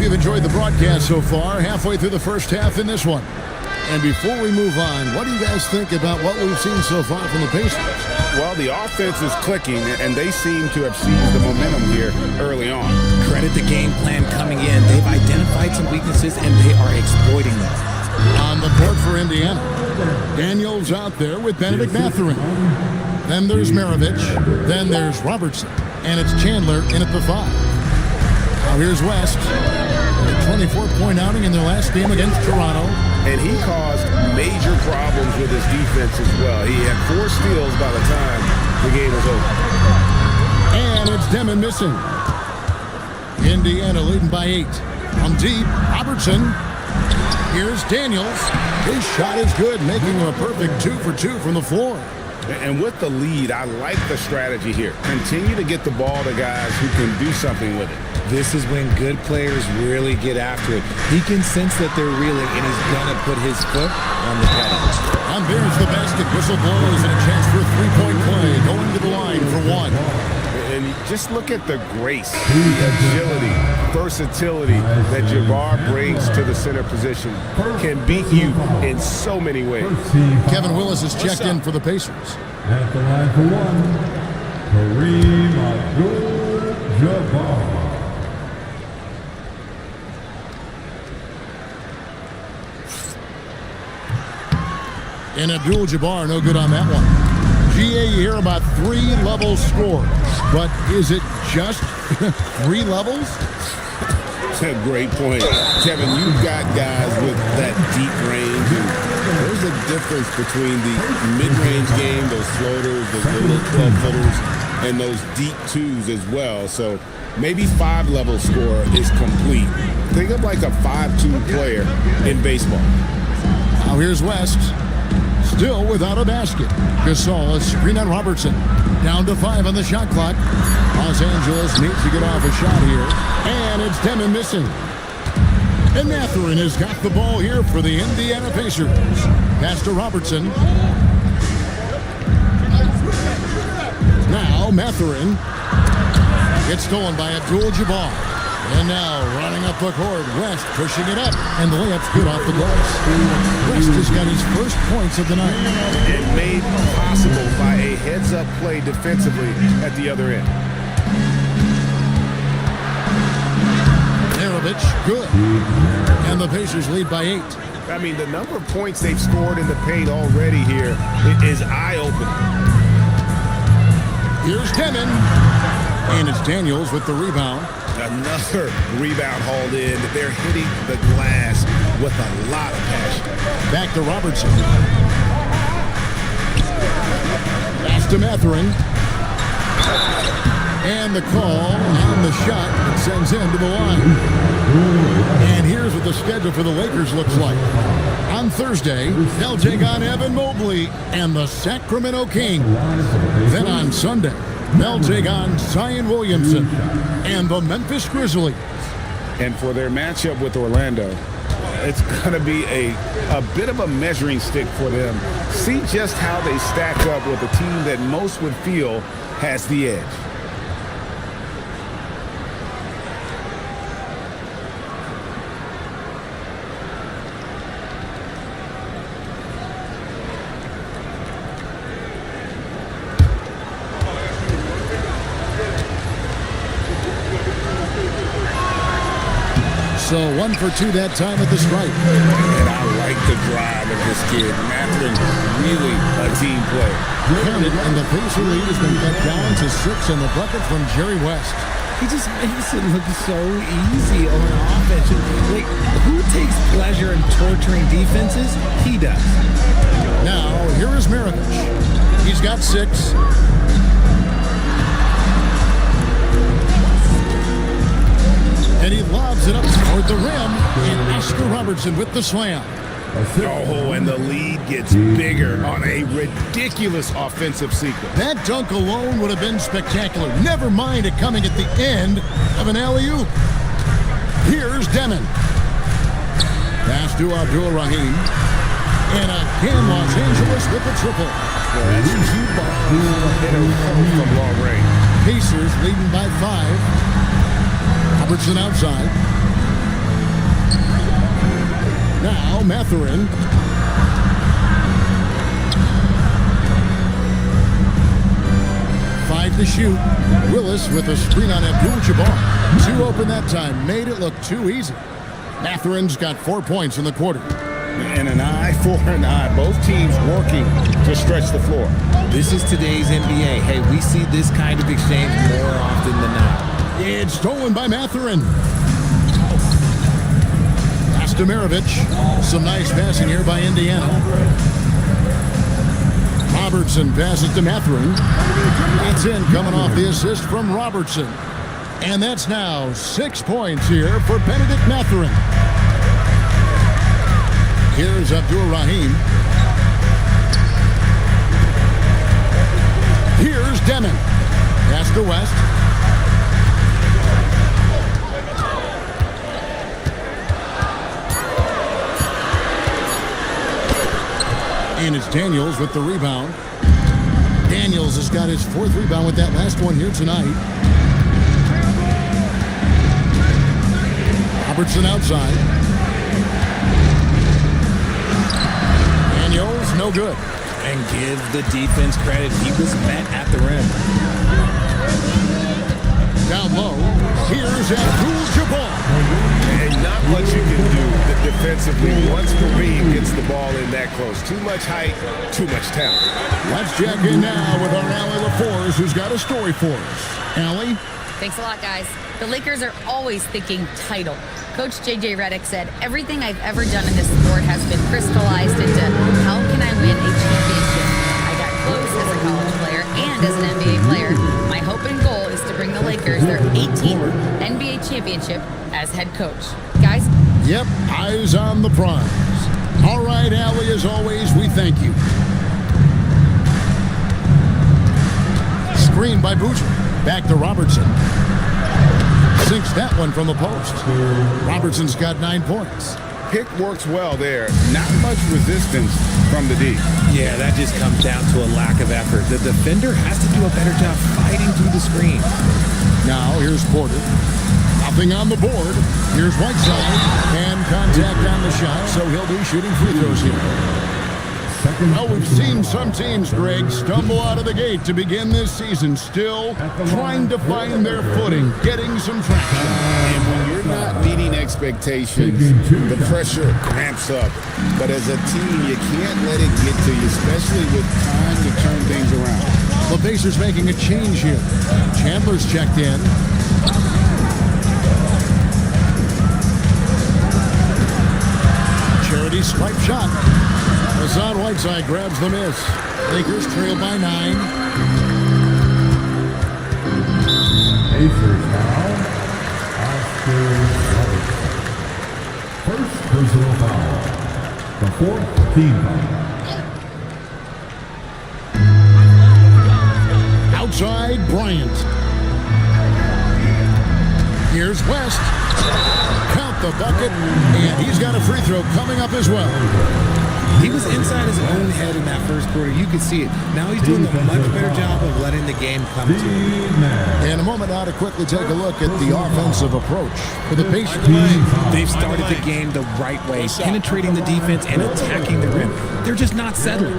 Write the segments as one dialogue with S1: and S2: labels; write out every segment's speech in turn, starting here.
S1: you've enjoyed the broadcast so far. Halfway through the first half in this one. And before we move on, what do you guys think about what we've seen so far from the Pacers?
S2: Well, the offense is clicking, and they seem to have seized the momentum here early on.
S3: Credit the game plan coming in. They've identified some weaknesses, and they are exploiting them.
S1: On the court for Indiana, Daniels out there with Benedict Mathurin. Then there's Maravich. Then there's Robertson. And it's Chandler in at the 5. Now here's West. A 24-point outing in their last game against Toronto.
S2: And he caused major problems with his defense as well. He had 4 steals by the time the game was over.
S1: And it's Demon missing. Indiana leading by 8. From deep, Robertson. Here's Daniels. His shot is good, making him a perfect 2 for 2 from the floor.
S2: And with the lead, I like the strategy here. Continue to get the ball to guys who can do something with it.
S3: This is when good players really get after it. He can sense that they're reeling, and he's going to put his foot on the pedal.
S1: And there's the basket. Whistle blows and a chance for a 3-point play. Going to the line for 1.
S2: And just look at the grace, agility, versatility that Jabbar brings to the center position. Can beat you in so many ways.
S1: Kevin Willis has checked in for the Pacers.
S4: At the line for 1, Kareem Abdul-Jabbar.
S1: And Abdul-Jabbar, no good on that one. GA, you hear about 3 level scores, but is it just 3 levels?
S2: That's a great point. Kevin, you've got guys with that deep range. And there's a difference between the mid-range game, those floaters, those little 12-footers, and those deep 2s as well. So maybe 5-level score is complete. Think of like a 5-2 player in baseball.
S1: Now here's West. Still without a basket. Gasol, a screen on Robertson. Down to 5 on the shot clock. Los Angeles needs to get off a shot here. And it's Demon missing. And Mathurin has got the ball here for the Indiana Pacers. Pass to Robertson. Now Mathurin gets stolen by Abdul-Jabbar. And now running up the court, West pushing it up, and the layup's good off the glass. West has got his first points of the night.
S2: And made possible by a heads-up play defensively at the other end.
S1: Maravich, good. And the Pacers lead by 8.
S2: I mean, the number of points they've scored in the paint already here is eye-opening.
S1: Here's Demon. And it's Daniels with the rebound.
S2: Another rebound hauled in. They're hitting the glass with a lot of passion.
S1: Back to Robertson. Pass to Mathurin. And the call on the shot that sends him to the line. And here's what the schedule for the Lakers looks like. On Thursday, they'll take on Evan Mobley and the Sacramento Kings. Then on Sunday, they'll take on Zion Williamson and the Memphis Grizzlies.
S2: And for their matchup with Orlando, it's going to be a bit of a measuring stick for them. See just how they stack up with a team that most would feel has the edge.
S1: So 1 for 2 that time at the stripe.
S2: And I like the drive of this kid. Mathurin, really a team player.
S1: And the Pacer lead has been cut down to 6 in the bucket from Jerry West.
S3: He just makes it look so easy on offense. Like, who takes pleasure in torturing defenses? He does.
S1: Now, here is Maravich. He's got 6. And he lobs it up toward the rim. And Oscar Robertson with the slam.
S2: Oh, and the lead gets bigger on a ridiculous offensive sequence.
S1: That dunk alone would have been spectacular. Never mind it coming at the end of an alley-oop. Here's Demon. Pass to Abdul-Rahim. And again, Los Angeles with the triple.
S2: That's 2 balls in a row from long range.
S1: Pacers leading by 5. Robertson outside. Now Mathurin. To shoot. Willis with a screen on Abdul-Jabbar. Two open that time. Made it look too easy. Mathurin's got 4 points in the quarter.
S5: And an eye for an eye. Both teams working to stretch the floor.
S3: This is today's NBA. Hey, we see this kind of exchange more often than not.
S1: It's stolen by Mathurin. Pass to Maravich. Some nice passing here by Indiana. Robertson passes to Mathurin. It's in, coming off the assist from Robertson. And that's now 6 points here for Benedict Mathurin. Here's Abdur-Rahim. Here's Demon. Pass to West. And it's Daniels with the rebound. Daniels has got his 4th rebound with that last one here tonight. Robertson outside. Daniels, no good.
S3: And give the defense credit. He was met at the rim.
S1: Down low. Here's Abdul-Jabbar.
S5: And not much you can do defensively once Kareem gets the ball in that close. Too much height, too much talent.
S1: Let's check in now with our Allie LaForce, who's got a story for us. Allie?
S6: Thanks a lot, guys. The Lakers are always thinking title. Coach J.J. Redick said, everything I've ever done in this sport has been crystallized into how can I win a championship? I got close as a college player and as an NBA player. My hope and goal is to bring the Lakers their 18th NBA championship as head coach. Guys?
S1: Yep, eyes on the prize. All right, Allie, as always, we thank you. Screen by Boucher. Back to Robertson. Sinks that one from the post. Robertson's got 9 points.
S5: Pick works well there. Not much resistance from the D.
S3: Yeah, that just comes down to a lack of effort. The defender has to do a better job fighting through the screen.
S1: Now, here's Porter. Nothing on the board. Here's Whiteside. And contact on the shot, so he'll be shooting free throws here. Well, we've seen some teams, Greg, stumble out of the gate to begin this season, still trying to find their footing, getting some traction.
S2: And when you're not meeting expectations, the pressure cramps up. But as a team, you can't let it get to you, especially with time to turn things around.
S1: The Pacers making a change here. Chandler's checked in. Charity stripe shot. Hassan Whiteside grabs the miss. Lakers trail by 9.
S4: Pacers now. Oscar Robertson. First personal foul. The 4th team foul.
S1: Outside Bryant. Here's West. Count the bucket. And he's got a free throw coming up as well.
S3: He was inside his own head in that first quarter. You could see it. Now he's doing a much better job of letting the game come to him.
S1: In a moment now to quickly take a look at the offensive approach for the Pacers.
S3: They've started the game the right way, penetrating the defense and attacking the rim. They're just not settling.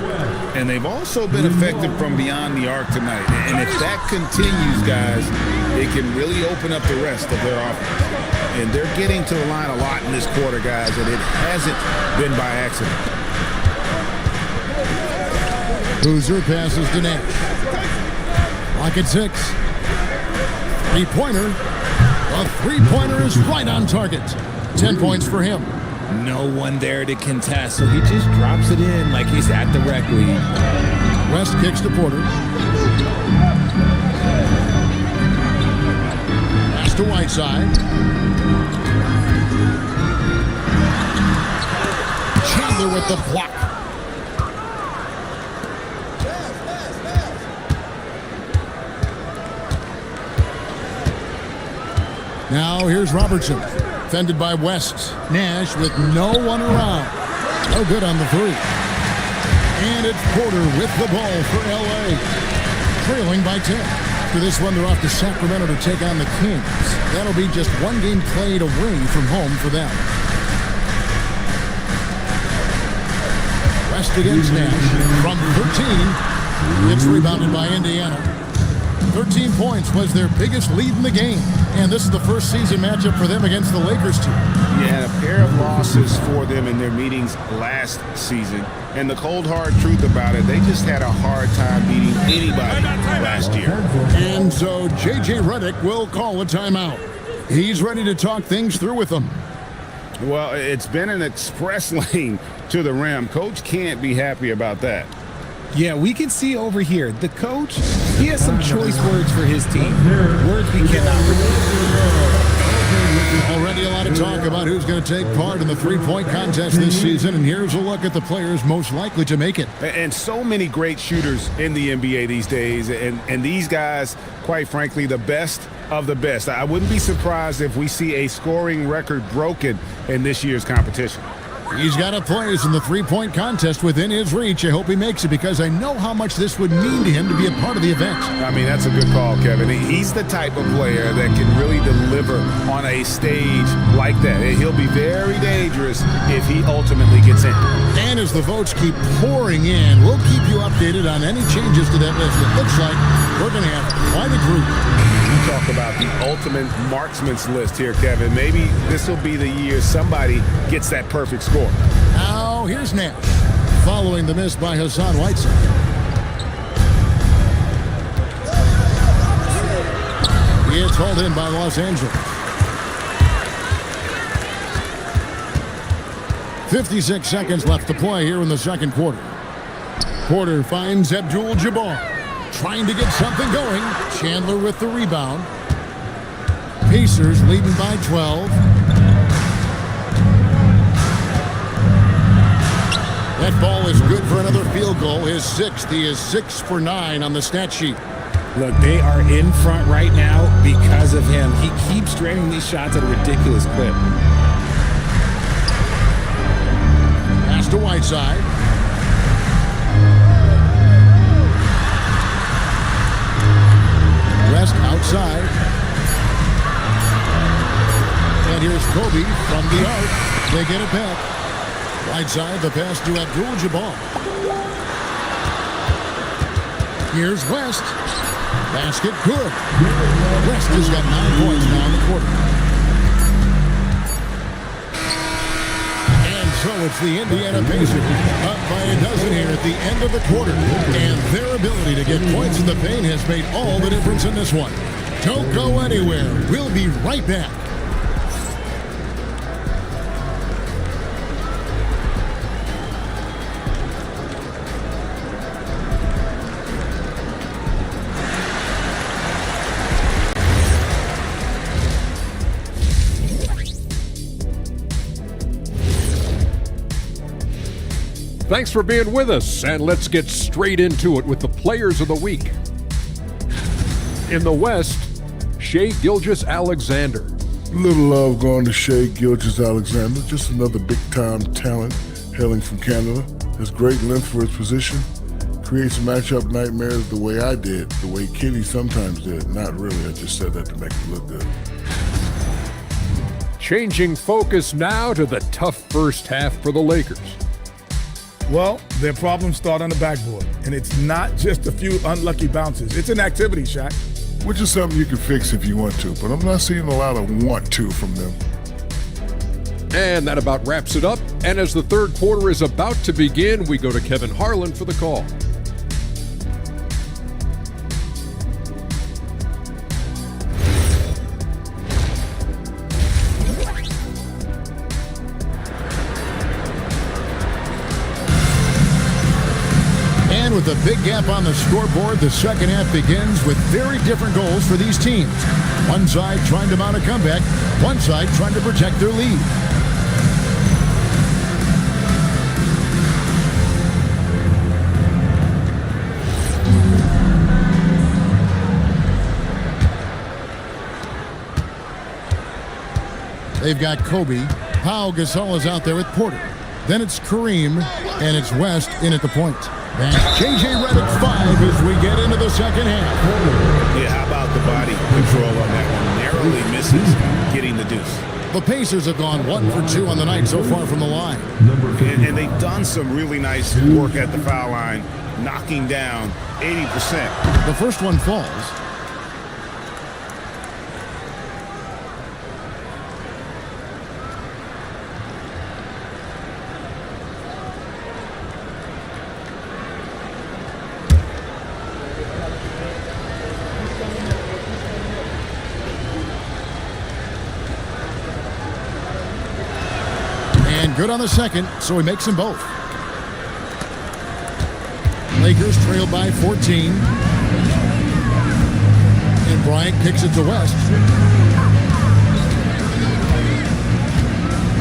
S5: And they've also been effective from beyond the arc tonight. And if that continues, guys, it can really open up the rest of their offense. And they're getting to the line a lot in this quarter, guys, and it hasn't been by accident.
S1: Boozer passes to Nash. Clock at 6. Three-pointer. A three-pointer is right on target. 10 points for him.
S3: No one there to contest, so he just drops it in like he's at the rec league.
S1: West kicks to Porter. Pass to Whiteside. Chandler with the block. Now here's Robertson, fended by West. Nash with no one around. No good on the three. And it's Porter with the ball for L.A. Trailing by 10. After this one, they're off to Sacramento to take on the Kings. That'll be just one game played away from home for them. Pressed against Nash from 13. It's rebounded by Indiana. 13 points was their biggest lead in the game. And this is the first season matchup for them against the Lakers team.
S2: Yeah, a pair of losses for them in their meetings last season. And the cold, hard truth about it, they just had a hard time beating anybody last year.
S1: And so J.J. Redick will call a timeout. He's ready to talk things through with them.
S2: Well, it's been an express lane to the rim. Coach can't be happy about that.
S3: Yeah, we can see over here, the coach, he has some choice words for his team. Words we cannot repeat.
S1: Already a lot of talk about who's going to take part in the three-point contest this season, and here's a look at the players most likely to make it.
S2: And so many great shooters in the NBA these days, and these guys, quite frankly, the best of the best. I wouldn't be surprised if we see a scoring record broken in this year's competition.
S1: He's got a place in the three-point contest within his reach. I hope he makes it because I know how much this would mean to him to be a part of the event.
S2: I mean, that's a good call, Kevin. He's the type of player that can really deliver on a stage like that. He'll be very dangerous if he ultimately gets in.
S1: And as the votes keep pouring in, we'll keep you updated on any changes to that list. It looks like we're going to have quite a group.
S2: You talk about the ultimate marksman's list here, Kevin. Maybe this will be the year somebody gets that perfect score.
S1: Now, here's Nash, following the miss by Hassan Whiteside. It's hauled in by Los Angeles. 56 seconds left to play here in the second quarter. Porter finds Abdul-Jabbar, trying to get something going. Chandler with the rebound. Pacers leading by 12. That ball is good for another field goal. His sixth. He is 6 for 9 on the stat sheet.
S3: Look, they are in front right now because of him. He keeps draining these shots at a ridiculous clip.
S1: Pass to Whiteside. West outside. And here's Kobe from the arc. They get it back. Whiteside, the pass to Abdul-Jabbar. Here's West. Basket good. West has got 9 points now in the quarter. And so it's the Indiana Pacers up by a dozen here at the end of the quarter. And their ability to get points in the paint has made all the difference in this one. Don't go anywhere. We'll be right back.
S7: Thanks for being with us, and let's get straight into it with the players of the week. In the West, Shai Gilgeous-Alexander.
S8: Little love going to Shai Gilgeous-Alexander, just another big-time talent hailing from Canada. Has great length for his position, creates matchup nightmares the way I did, the way Kenny sometimes did. Not really, I just said that to make it look good.
S7: Changing focus now to the tough first half for the Lakers.
S5: Well, their problems start on the backboard, and it's not just a few unlucky bounces. It's an activity, Shaq.
S8: Which is something you can fix if you want to, but I'm not seeing a lot of want to from them.
S7: And that about wraps it up. And as the third quarter is about to begin, we go to Kevin Harlan for the call.
S1: With a big gap on the scoreboard, the second half begins with very different goals for these teams. One side trying to mount a comeback, one side trying to protect their lead. They've got Kobe. Pau Gasol is out there with Porter. Then it's Kareem, and it's West in at the point. And J.J. Redick 5 as we get into the second half.
S2: Yeah, how about the body control on that one? Narrowly misses getting the deuce.
S1: The Pacers have gone 1 for 2 on the night so far from the line.
S5: And they've done some really nice work at the foul line, knocking down 80%.
S1: The first one falls. And good on the second, so he makes them both. Lakers trail by 14. And Bryant kicks it to West.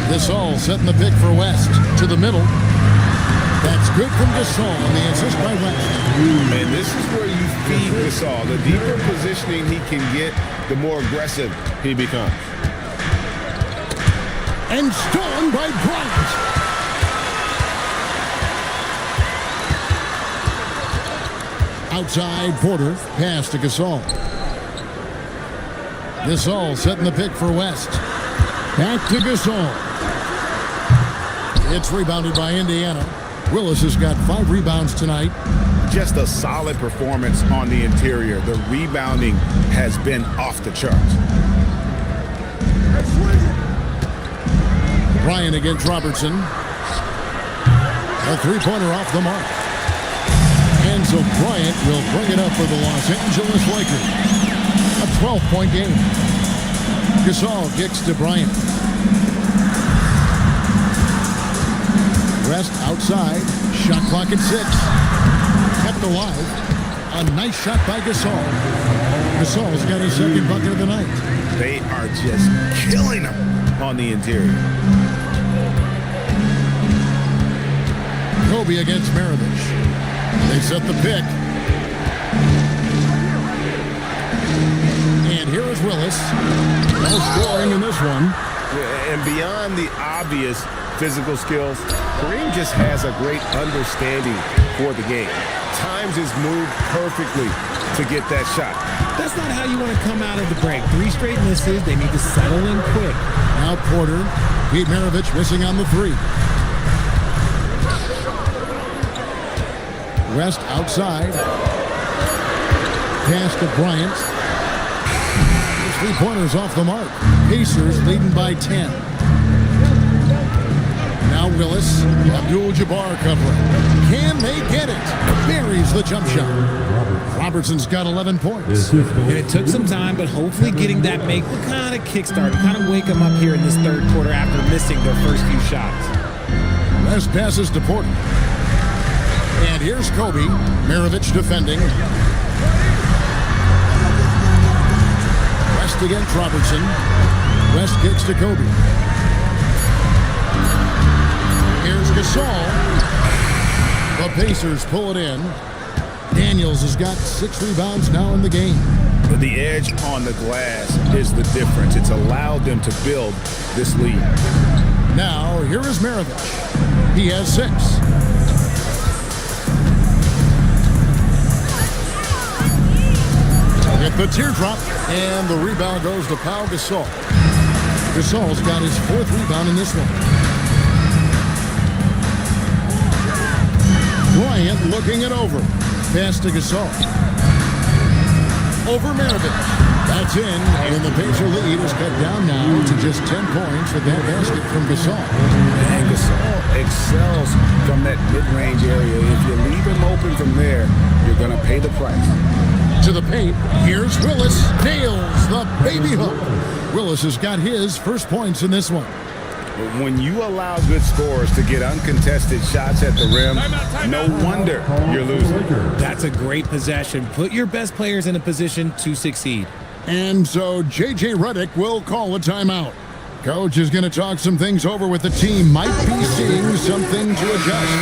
S1: Gasol setting the pick for West to the middle. That's good from Gasol on the assist by West.
S2: And this is where you feed Gasol. The deeper positioning he can get, the more aggressive he becomes.
S1: And stolen by Bryant. Outside, Porter, pass to Gasol. Gasol setting the pick for West. Back to Gasol. It's rebounded by Indiana. Willis has got 5 rebounds tonight.
S5: Just a solid performance on the interior. The rebounding has been off the charts.
S1: Bryant against Robertson. A three-pointer off the mark. And so Bryant will bring it up for the Los Angeles Lakers. A 12-point game. Gasol kicks to Bryant. West outside. Shot clock at 6. Kept alive. A nice shot by Gasol. Gasol's got his second bucket of the night.
S5: They are just killing them on the interior.
S1: Kobe against Maravich. They set the pick. And here is Willis. No scoring in this one.
S2: And beyond the obvious physical skills, Kareem just has a great understanding for the game. Times his move perfectly to get that shot.
S3: That's not how you want to come out of the break. 3 straight misses. They need to settle in quick.
S1: Now Porter. Pete Maravich missing on the 3. West outside. Pass to Bryant. His 3-pointers off the mark. Pacers leading by 10. Now Willis. Abdul-Jabbar covering. Can they get it? Buries the jump shot. Robertson's got 11 points.
S3: And it took some time, but hopefully getting that make will kind of kickstart, kind of wake them up here in this third quarter after missing their first few shots.
S1: West passes to Porter. And here's Kobe. Maravich defending. West against Robertson. West kicks to Kobe. Here's Gasol. The Pacers pull it in. Daniels has got 6 rebounds now in the game.
S5: But the edge on the glass is the difference. It's allowed them to build this lead.
S1: Now, here is Maravich. He has 6. At the teardrop, and the rebound goes to Pau Gasol. Gasol's got his 4th rebound in this one. Bryant looking it over. Pass to Gasol. Over Maravich. That's in, and the Pacer lead is cut down now to just 10 points with that basket from Gasol.
S5: And Gasol excels from that mid-range area. If you leave him open from there, you're going to pay the price.
S1: To the paint, here's Willis. Nails the baby hook. Willis has got his first points in this one.
S5: When you allow good scorers to get uncontested shots at the rim, no wonder you're losing.
S3: That's a great possession. Put your best players in a position to succeed.
S1: And so J.J. Redick will call a timeout. Coach is going to talk some things over with the team. Might be seeing something to adjust.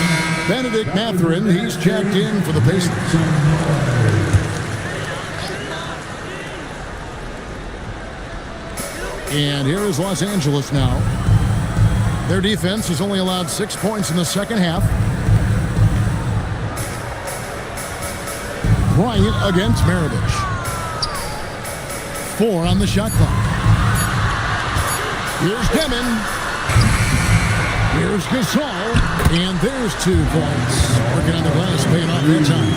S1: Benedict Mathurin, he's checked in for the Pacers. And here is Los Angeles now. Their defense has only allowed 6 points in the second half. Bryant against Maravich. 4 on the shot clock. Here's Demon. Here's Gasol. And there's 2 points. Working on the glass, paying off that time.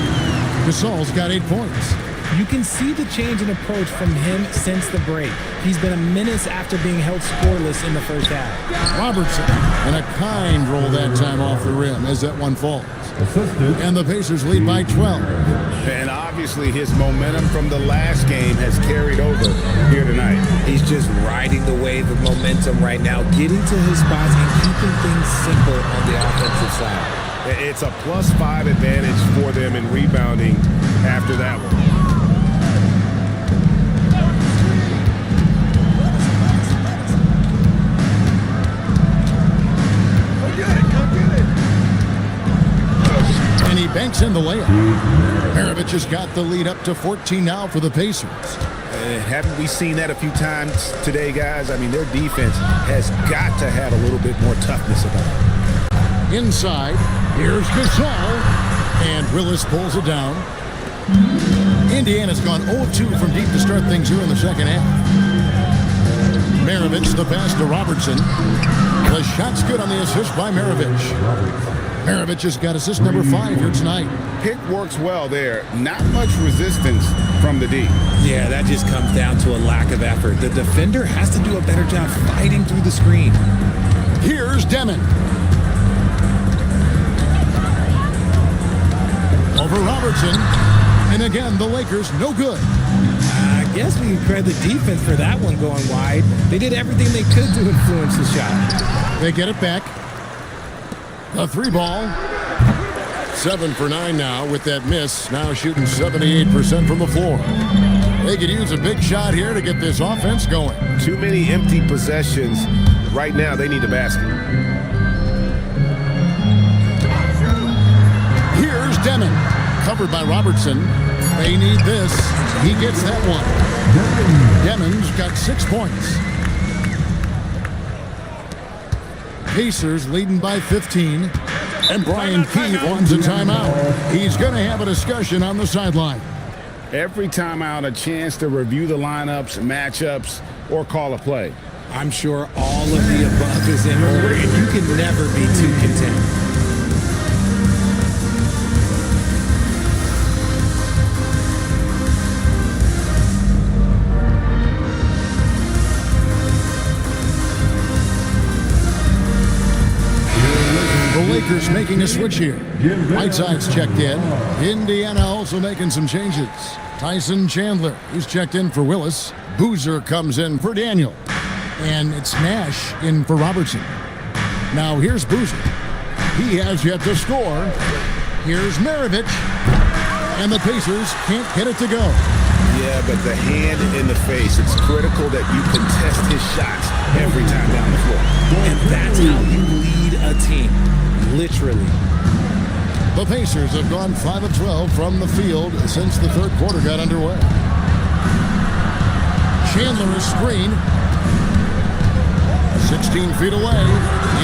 S1: Gasol's got 8 points.
S3: You can see the change in approach from him since the break. He's been a menace after being held scoreless in the first half.
S1: Robertson in a kind roll that time off the rim as that one falls. And the Pacers lead by 12.
S5: And obviously his momentum from the last game has carried over here tonight.
S3: He's just riding the wave of momentum right now, getting to his spots and keeping things simple on the offensive side.
S5: It's a +5 advantage for them in rebounding after that one.
S1: And he banks in the layup. Maravich has got the lead up to 14 now for the Pacers.
S5: Haven't we seen that a few times today, guys? I mean, their defense has got to have a little bit more toughness about it.
S1: Inside, here's Gasol. And Willis pulls it down. Indiana's gone 0-2 from deep to start things here in the second half. Maravich, the pass to Robertson. The shot's good on the assist by Maravich. Maravich has got assist number 5 here tonight.
S5: Pick works well there. Not much resistance from the D.
S3: Yeah, that just comes down to a lack of effort. The defender has to do a better job fighting through the screen.
S1: Here's Demon. Over Robertson. And again, the Lakers no good.
S3: I guess we can credit the defense for that one going wide. They did everything they could to influence the shot.
S1: They get it back. The 3 ball. 7 for 9 now with that miss. Now shooting 78% from the floor. They could use a big shot here to get this offense going.
S5: Too many empty possessions. Right now, they need a basket.
S1: Here's Demon. Covered by Robertson. They need this. He gets that one. Demon's got 6 points. Pacers leading by 15. And Brian Key wants a timeout. He's going to have a discussion on the sideline.
S5: Every timeout, a chance to review the lineups, matchups, or call a play.
S3: I'm sure all of the above is in order, and you can never be too content.
S1: Lakers making a switch here. Whiteside's checked in. Indiana also making some changes. Tyson Chandler, he's checked in for Willis. Boozer comes in for Daniel. And it's Nash in for Robertson. Now here's Boozer. He has yet to score. Here's Maravich. And the Pacers can't get it to go.
S5: Yeah, but the hand in the face, it's critical that you contest his shots every time down the floor.
S3: And that's how you lead a team. Literally.
S1: The Pacers have gone 5 of 12 from the field since the third quarter got underway. Chandler is screened. 16 feet away.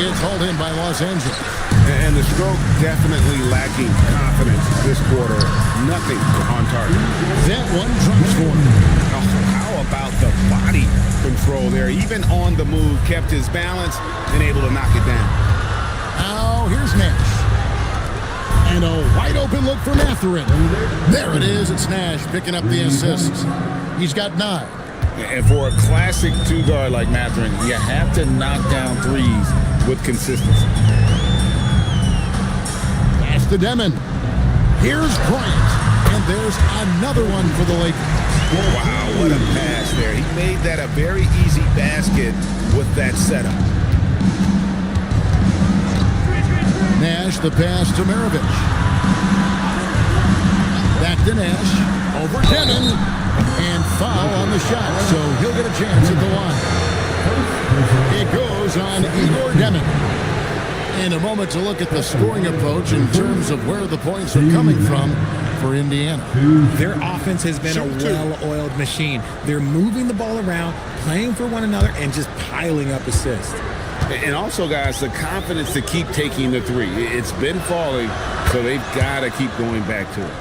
S1: It's hauled in by Los Angeles.
S5: And the stroke definitely lacking confidence this quarter. Nothing on target.
S1: That one drops for him.
S5: How about the body control there? Even on the move, kept his balance and able to knock it down.
S1: Now here's Nash. And a wide open look for Mathurin. There it is. It's Nash picking up the assist. He's got 9.
S5: And for a classic 2-guard like Mathurin, you have to knock down threes with consistency.
S1: Pass to Demon. Here's Bryant. And there's another one for the Lakers.
S5: Wow, what a pass there. He made that a very easy basket with that setup.
S1: Nash, the pass to Maravich. Back to Nash. Over Demon. And foul on the shot, so he'll get a chance at the line. It goes on Igor Demon. In a moment to look at the scoring approach in terms of where the points are coming from for Indiana.
S3: Their offense has been a well-oiled machine. They're moving the ball around, playing for one another, and just piling up assists.
S5: And also, guys, the confidence to keep taking the three. It's been falling, so they've got to keep going back to it.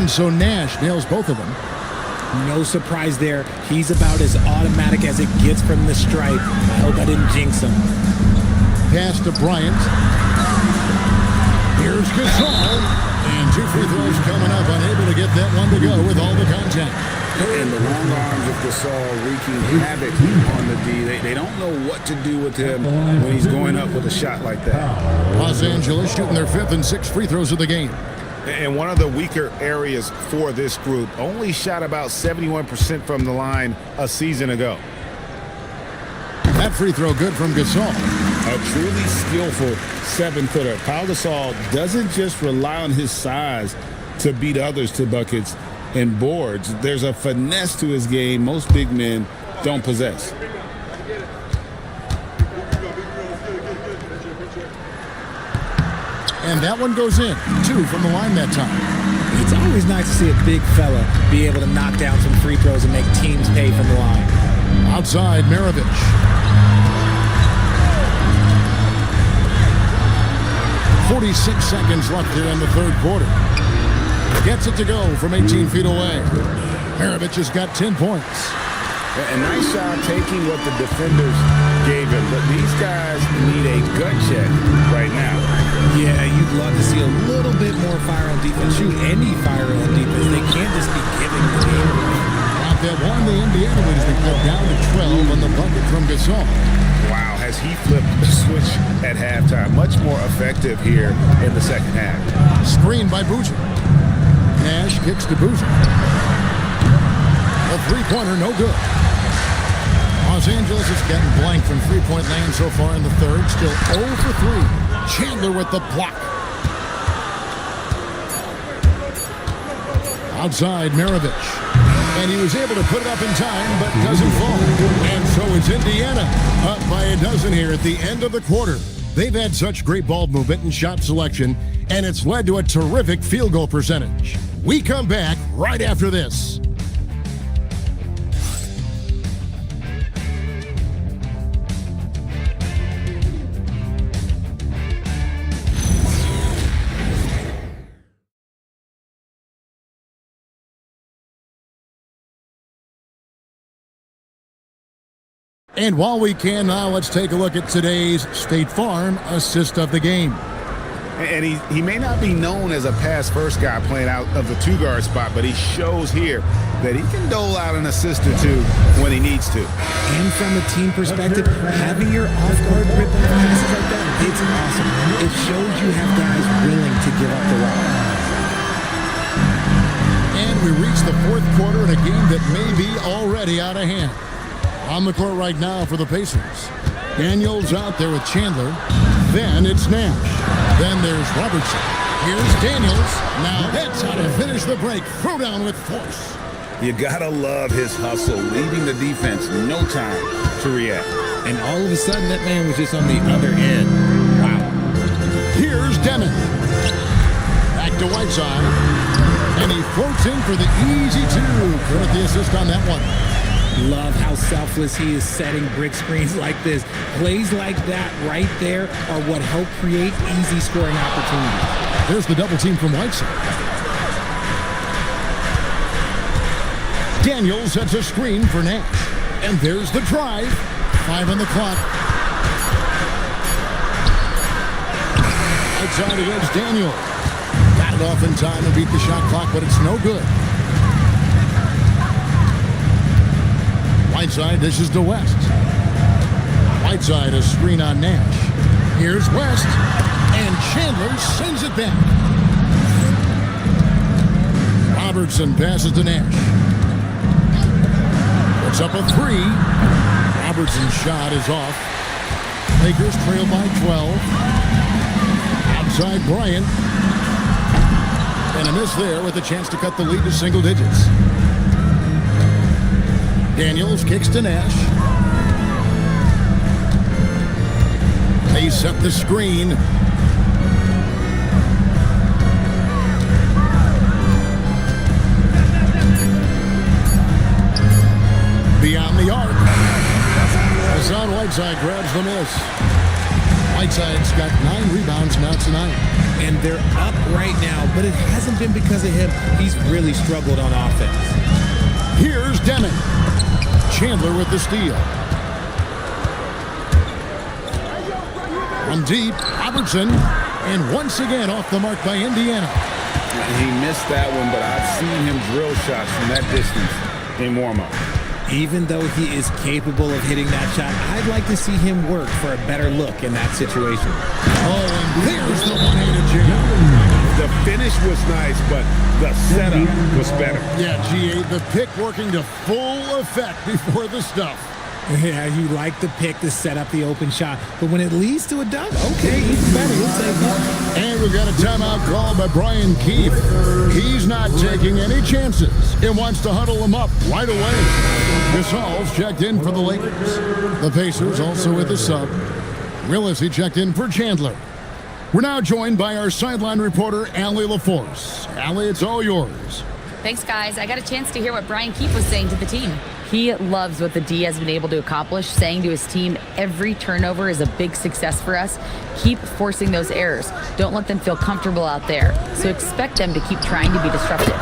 S1: And so Nash nails both of them.
S3: No surprise there. He's about as automatic as it gets from the stripe. I hope I didn't jinx him.
S1: Pass to Bryant. Here's Gasol. And 2 free throws coming up. Unable to get that one to go with all the contact.
S5: And the long arms of Gasol wreaking havoc on the D. They don't know what to do with him when he's going up with a shot like that.
S1: Los Angeles shooting their 5th and 6th free throws of the game.
S5: And one of the weaker areas for this group, only shot about 71% from the line a season ago.
S1: That free throw good from Gasol.
S5: A truly skillful 7-footer. Pau Gasol doesn't just rely on his size to beat others to buckets and boards. There's a finesse to his game most big men don't possess.
S1: And that one goes in. 2 from the line that time.
S3: It's always nice to see a big fella be able to knock down some free throws and make teams pay from the line.
S1: Outside, Maravich. 46 seconds left here in the 3rd quarter. Gets it to go from 18 feet away. Maravich has got 10 points.
S5: A nice job taking what the defenders gave him. But these guys need a gut check right now.
S3: Yeah, you'd love to see a little bit more fire on defense. Shoot, any fire on defense. They can't just be giving the game.
S1: Out that one, the Indiana lead has been cut down to 12 on the bucket from Gasol.
S5: Wow, has he flipped the switch at halftime. Much more effective here in the second half.
S1: Screen by Boozer. Nash kicks to Boozer. A three-pointer, no good. Los Angeles is getting blank from three-point land so far in the 3rd. Still 0 for 3. Chandler with the block. Outside, Maravich. And he was able to put it up in time, but doesn't fall. And so it's Indiana up by a dozen here at the end of the quarter. They've had such great ball movement and shot selection, and it's led to a terrific field goal percentage. We come back right after this. And while we can now, let's take a look at today's State Farm assist of the game.
S5: And he may not be known as a pass-first guy playing out of the 2-guard spot, but he shows here that he can dole out an assist or 2 when he needs to.
S3: And from a team perspective, having your off-guard rip passes like that, it's awesome. It shows you have guys willing to give up the rock.
S1: And we reach the 4th quarter in a game that may be already out of hand. On the court right now for the Pacers. Daniels out there with Chandler. Then it's Nash. Then there's Robertson. Here's Daniels. Now that's how to finish the break. Throw down with force.
S5: You gotta love his hustle, leaving the defense no time to react.
S3: And all of a sudden, that man was just on the other end. Wow.
S1: Here's Demon. Back to Whiteside. And he floats in for the easy 2. Credit the assist on that one.
S3: Love how selfless he is setting brick screens like this. Plays like that right there are what help create easy scoring opportunities.
S1: There's the double team from Whiteside. Daniels sets a screen for Nash. And there's the drive. 5 on the clock. Outside against Daniel. Got it off in time to beat the shot clock, but it's no good. Whiteside dishes to West. Whiteside a screen on Nash. Here's West. And Chandler sends it back. Robertson passes to Nash. Puts up a 3. Robertson's shot is off. Lakers trail by 12. Outside Bryant. And a miss there with a chance to cut the lead to single digits. Daniels kicks to Nash. They set the screen. Beyond the arc. Hassan Whiteside grabs the miss. Whiteside's got 9 rebounds now tonight.
S3: And they're up right now, but it hasn't been because of him. He's really struggled on offense.
S1: Here's Deming. Chandler with the steal. From deep, Robertson. And once again off the mark by Indiana.
S5: He missed that one, but I've seen him drill shots from that distance in warm-up.
S3: Even though he is capable of hitting that shot, I'd like to see him work for a better look in that situation.
S1: Oh, and there's the one-handed jam.
S5: The finish was nice, but the setup was better.
S1: Yeah, GA, the pick working to full effect before the stuff.
S3: Yeah, you like the pick to set up the open shot, but when it leads to a dunk, okay, even better. We'll take it.
S1: And we've got a timeout called by Brian Keefe. He's not taking any chances and wants to huddle them up right away. Gasol's checked in for the Lakers. The Pacers also with the sub. Willis, he checked in for Chandler. We're now joined by our sideline reporter, Allie LaForce. Allie, it's all yours.
S6: Thanks, guys. I got a chance to hear what Brian Keefe was saying to the team. He loves what the D has been able to accomplish, saying to his team, every turnover is a big success for us. Keep forcing those errors. Don't let them feel comfortable out there. So expect them to keep trying to be disruptive.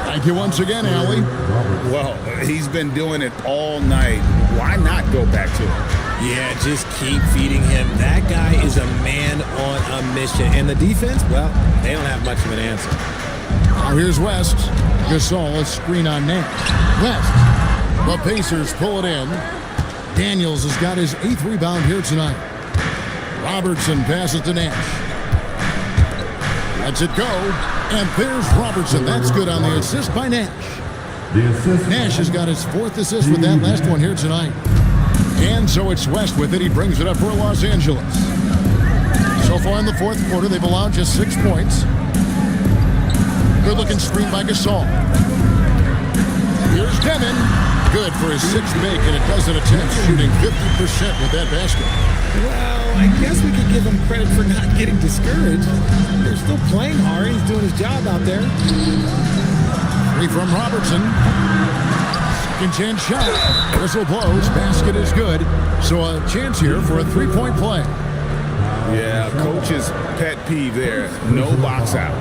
S1: Thank you once again, Allie.
S5: Well, he's been doing it all night. Why not go back to him?
S3: Yeah, just keep feeding him. That guy is a man on a mission. And the defense, well, they don't have much of an answer.
S1: Now here's West. Gasol, a screen on Nash. West. The Pacers pull it in. Daniels has got his 8th rebound here tonight. Robertson passes to Nash. Lets it go. And there's Robertson. That's good on the assist by Nash. Nash has got his 4th assist with that last one here tonight. And so it's West with it. He brings it up for Los Angeles. So far in the 4th quarter, they've allowed just 6 points. Good looking screen by Gasol. Here's Deming. Good for his 6th make, and a dozen attempts, shooting 50% with that basket.
S3: Well, I guess we could give him credit for not getting discouraged. They're still playing hard. He's doing his job out there.
S1: 3 from Robertson. Second chance shot. Whistle blows. Basket is good. So a chance here for a 3-point play.
S5: Yeah, coach's pet peeve there. No box out.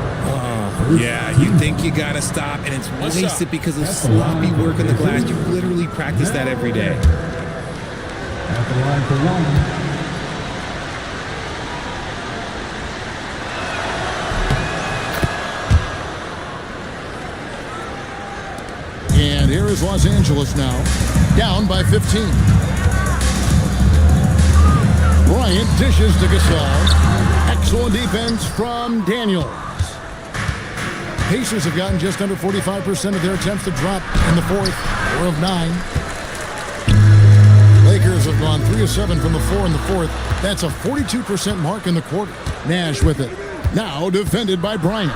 S3: Yeah, you think you got to stop, and it's wasted because of sloppy work on the glass. You literally practice that every day.
S4: At the line for one.
S1: And here is Los Angeles now, down by 15. Bryant dishes to Gasol. Excellent defense from Daniels. Pacers have gotten just under 45% of their attempts to drop in the 4th, 4 of 9. Lakers have gone 3 of 7 from the 4 in the 4th. That's a 42% mark in the quarter. Nash with it. Now defended by Bryant.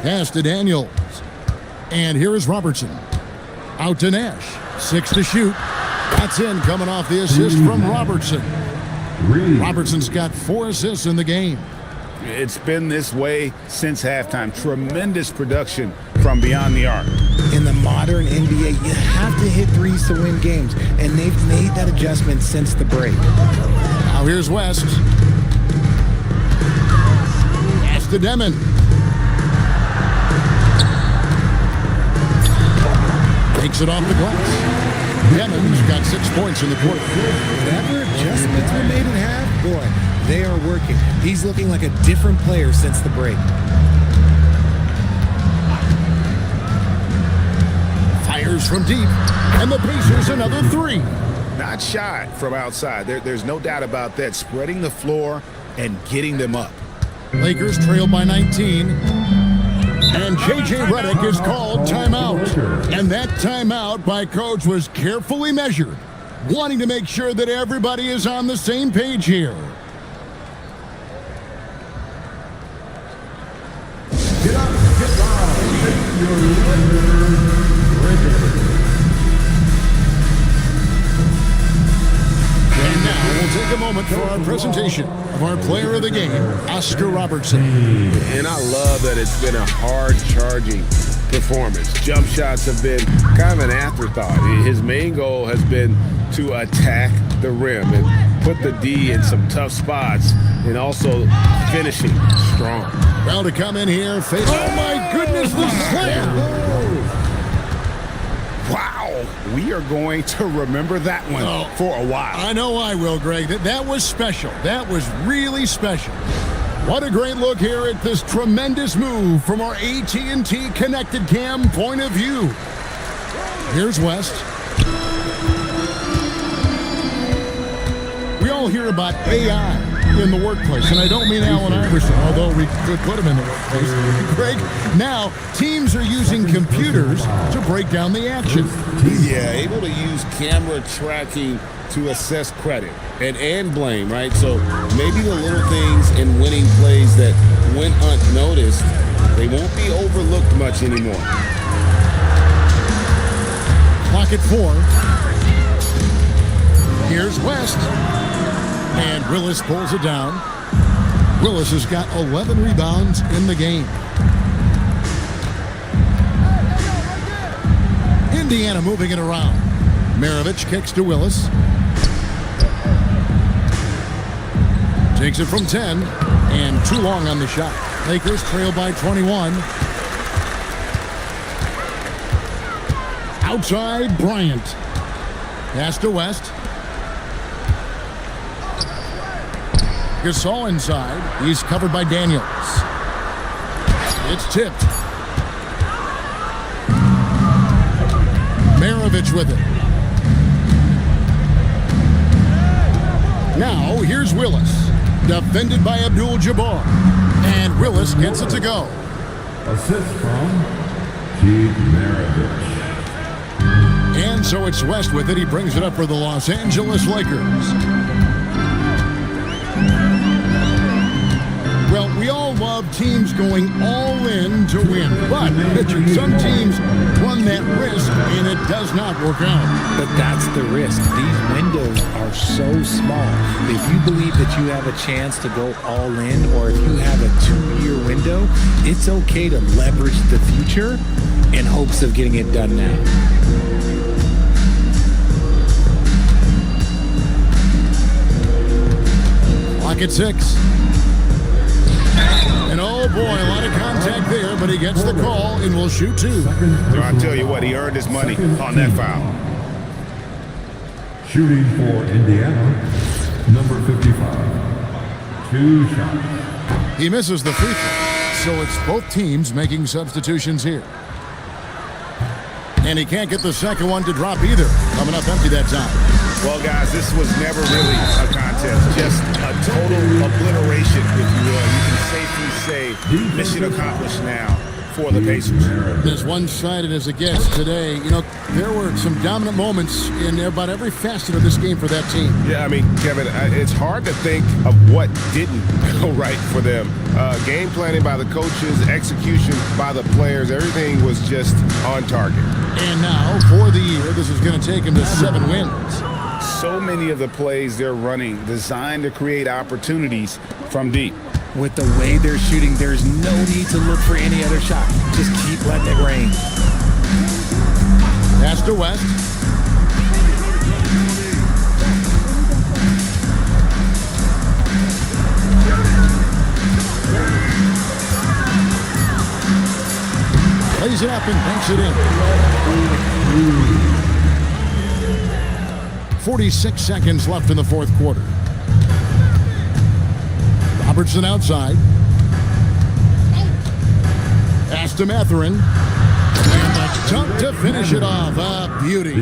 S1: Pass to Daniels. And here is Robertson. Out to Nash. 6 to shoot. That's in, coming off the assist from Robertson. Robertson's got 4 assists in the game.
S5: It's been this way since halftime. Tremendous production from beyond the arc.
S3: In the modern NBA, you have to hit threes to win games, and they've made that adjustment since the break.
S1: Now here's West. Pass to Deming. Takes it off the glass. Demon's got 6 points in the quarter.
S3: Whatever adjustments were made in half, boy, they are working. He's looking like a different player since the break.
S1: Fires from deep, and the Pacers another 3.
S5: Not shot from outside. There's no doubt about that. Spreading the floor and getting them up.
S1: Lakers trail by 19. And J.J. Redick is called timeout. And that timeout by coach was carefully measured, wanting to make sure that everybody is on the same page here.
S4: Get up, get down, take your
S1: And now we'll take a moment for our presentation of our player of the game, Oscar Robertson.
S2: And I love that it's been a hard-charging performance. Jump shots have been kind of an afterthought. His main goal has been to attack the rim and put the D in some tough spots and also finishing strong.
S1: Well, to come in here, face. Oh my goodness, the slam!
S2: Wow, we are going to remember that one for a while.
S1: I know I will, Greg. That was special. That was really special. What a great look here at this tremendous move from our AT&T Connected Cam point of view. Here's West. We all hear about AI in the workplace, and I don't mean Allen Iverson, although we could put him in the workplace. Greg, now teams are using computers to break down the action.
S2: Yeah, able to use camera tracking to assess credit and blame, right? So maybe the little things in winning plays that went unnoticed, they won't be overlooked much anymore.
S1: Clock at 4. Here's West. And Willis pulls it down. Willis has got 11 rebounds in the game. Indiana moving it around. Maravich kicks to Willis. Takes it from 10. And too long on the shot. Lakers trail by 21. Outside, Bryant. Pass to West. Gasol inside. He's covered by Daniels. It's tipped. Maravich with it. Now, here's Willis. Defended by Abdul-Jabbar. And Willis gets it to go.
S4: Assist from Keith Maravich.
S1: And so it's West with it. He brings it up for the Los Angeles Lakers. Well, we all love teams going all in to win. But, Richard, some teams run that risk, and it does not work out.
S3: But that's the risk. These windows are so small. If you believe that you have a chance to go all in, or if you have a 2-year window, it's okay to leverage the future in hopes of getting it done now.
S1: Clock at 6. And oh boy, a lot of contact there, but he gets the call and will shoot 2.
S2: So I tell you what, he earned his money on that foul.
S4: Shooting for Indiana, number 55. 2 shots.
S1: He misses the free throw, so it's both teams making substitutions here. And he can't get the second one to drop either. Coming up empty that time.
S2: Well, guys, this was never really a contest. Just a total obliteration, if you will. You can safely say mission accomplished now for the Pacers.
S1: As one-sided as it gets today, you know, there were some dominant moments in about every facet of this game for that team.
S2: Yeah, I mean, Kevin, it's hard to think of what didn't go right for them. Game planning by the coaches, execution by the players, everything was just on target.
S1: And now, for the year, this is going to take him to 7 wins.
S2: So many of the plays they're running designed to create opportunities from deep.
S3: With the way they're shooting, there's no need to look for any other shot. Just keep letting it rain.
S1: Pass to West. Lays it up and banks it in. 46 seconds left in the fourth quarter. Robertson outside. Pass to Mathurin. And the dunk to finish it off. A beauty.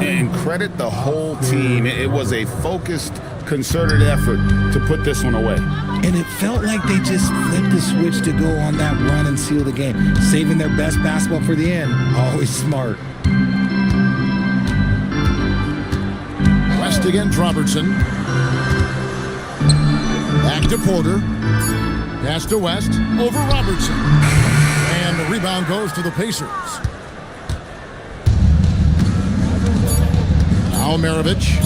S2: And credit the whole team. It was a focused, concerted effort to put this one away.
S3: And it felt like they just flipped the switch to go on that run and seal the game. Saving their best basketball for the end. Always smart.
S1: West against Robertson. Back to Porter. Pass to West. Over Robertson. And the rebound goes to the Pacers. Now Maravich.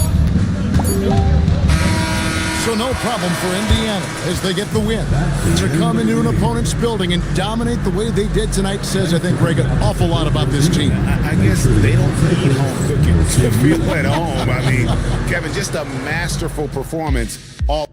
S1: So no problem for Indiana as they get the win. To come into an opponent's building and dominate the way they did tonight says, I think, Greg, an awful lot about this team.
S5: I guess they don't need home cooking to feel at home. I mean, Kevin, just a masterful performance all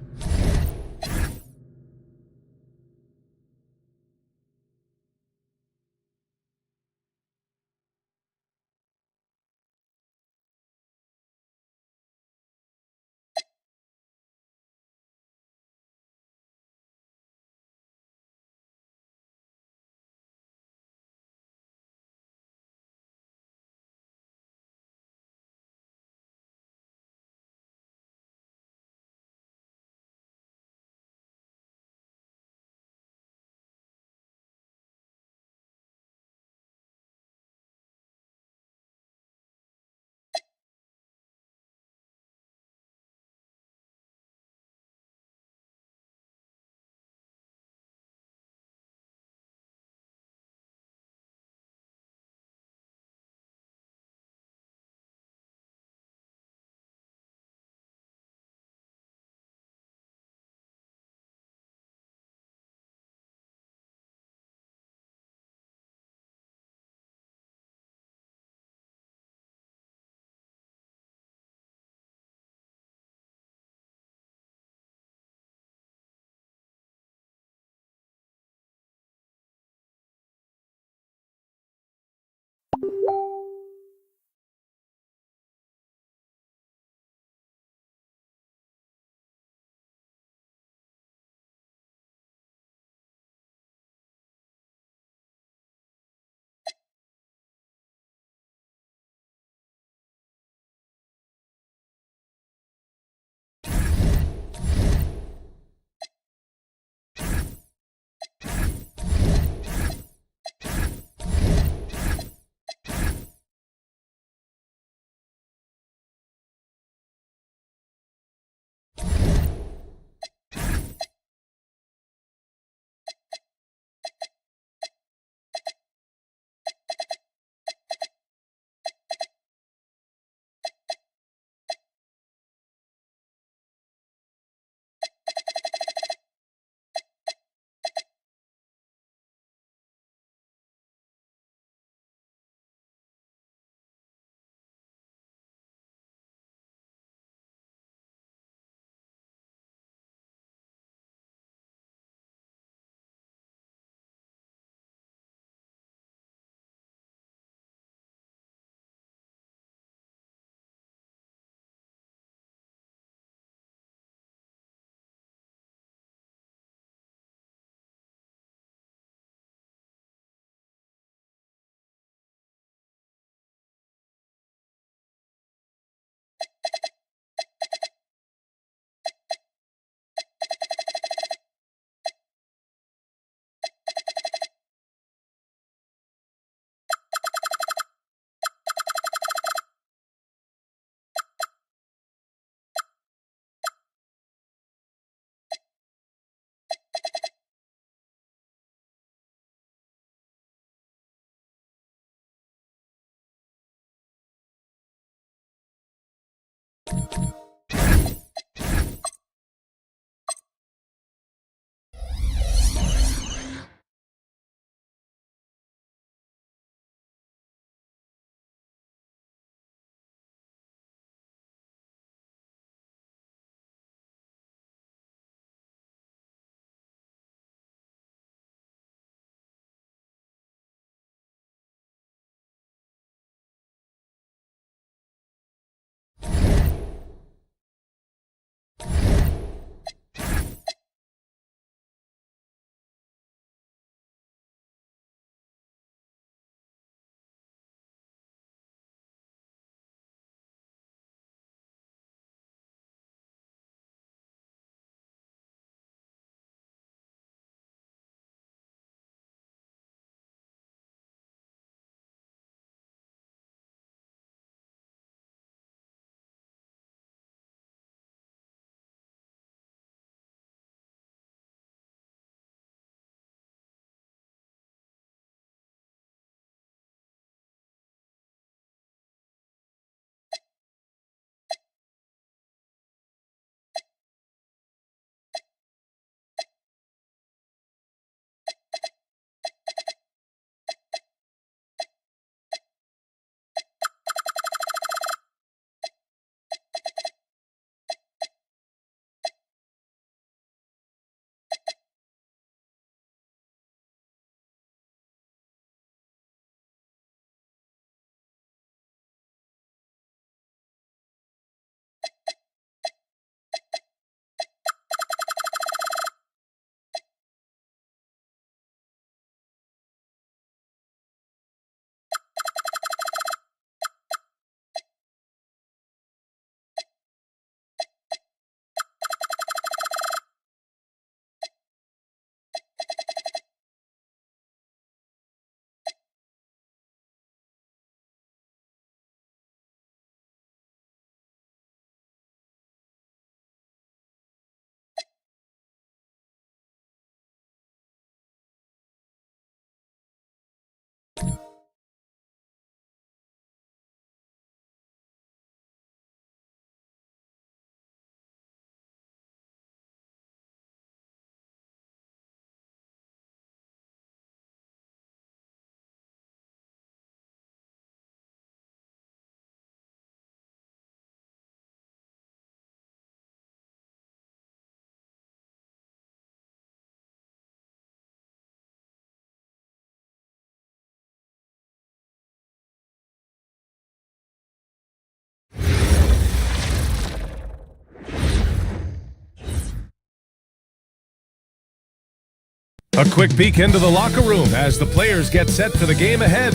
S9: A quick peek into the locker room as the players get set for the game ahead,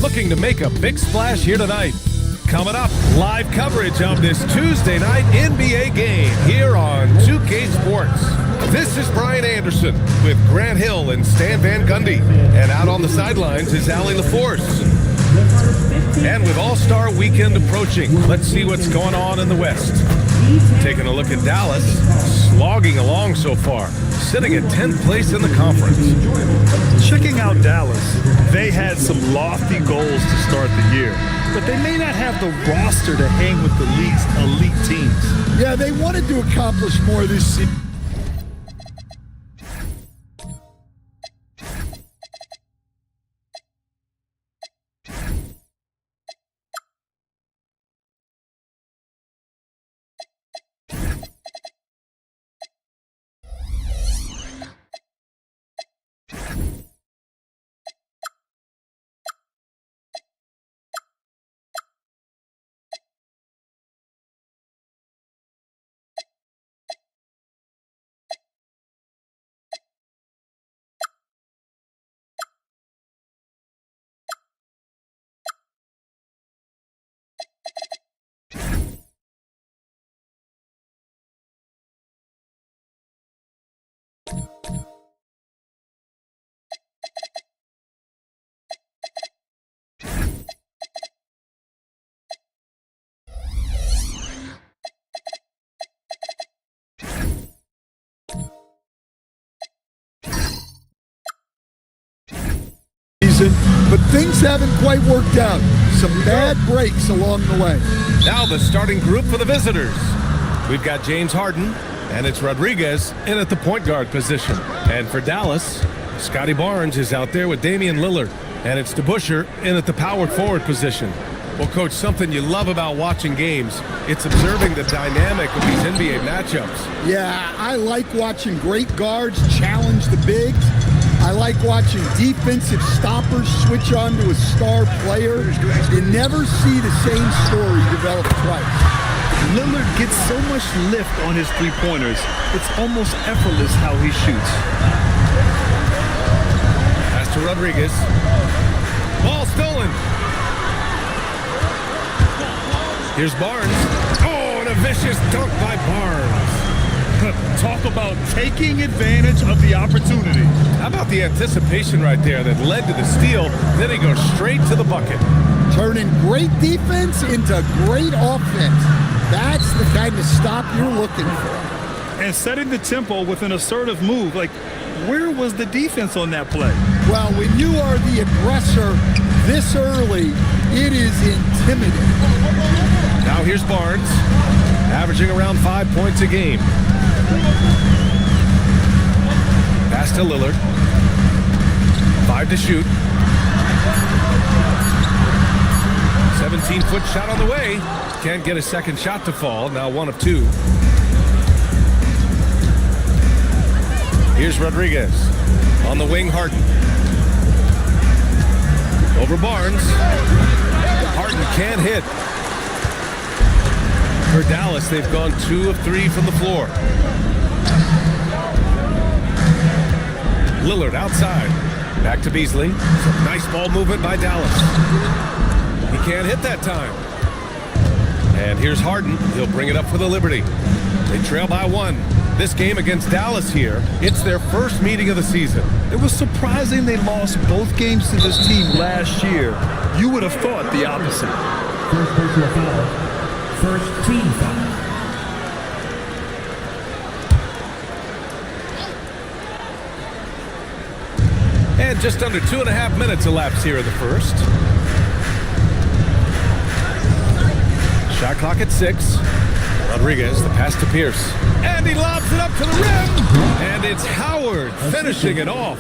S9: looking to make a big splash here tonight. Coming up, live coverage of this Tuesday night NBA game here on 2K Sports. This is Brian Anderson with Grant Hill and Stan Van Gundy. And out on the sidelines is Allie LaForce. And with All-Star Weekend approaching, let's see what's going on in the West. Taking a look at Dallas, slogging along so far, sitting at 10th place in the conference.
S10: Checking out Dallas, they had some lofty goals to start the year, but they may not have the roster to hang with the league's elite teams.
S11: Yeah, they wanted to accomplish more this season. But things haven't quite worked out. Some bad breaks along the way.
S9: Now the starting group for the visitors. We've got James Harden, and it's Rodriguez in at the point guard position. And for Dallas, Scotty Barnes is out there with Damian Lillard, and it's DeBusschere in at the power forward position. Well, Coach, something you love about watching games, it's observing the dynamic of these NBA matchups.
S11: Yeah, I like watching great guards challenge the bigs. I like watching defensive stoppers switch on to a star player. You never see the same story develop twice.
S10: Lillard gets so much lift on his three-pointers, it's almost effortless how he shoots.
S9: Pass to Rodriguez. Ball stolen. Here's Barnes. Oh, and a vicious dunk by Barnes.
S10: Talk about taking advantage of the opportunity.
S9: How about the anticipation right there that led to the steal? Then he goes straight to the bucket.
S11: Turning great defense into great offense. That's the kind of stop you're looking for.
S10: And setting the tempo with an assertive move. Like, where was the defense on that play?
S11: Well, when you are the aggressor this early, it is intimidating.
S9: Now here's Barnes, averaging around 5 points a game. Pass to Lillard. 5 to shoot. 17-foot shot on the way. Can't get a second shot to fall. Now 1 of 2. Here's Rodriguez. On the wing, Harden. Over Barnes. Harden can't hit. For Dallas, they've gone 2 of 3 from the floor. Lillard outside. Back to Beasley. Some nice ball movement by Dallas. He can't hit that time. And here's Harden. He'll bring it up for the Liberty. They trail by 1. This game against Dallas here, it's their first meeting of the season.
S10: It was surprising they lost both games to this team last year. You would have thought the opposite.
S4: First personal foul. First team foul.
S9: And just under 2.5 minutes elapsed here in the first. Shot clock at 6. Rodriguez, the pass to Pierce. And he lobs it up to the rim. And it's Howard finishing it off.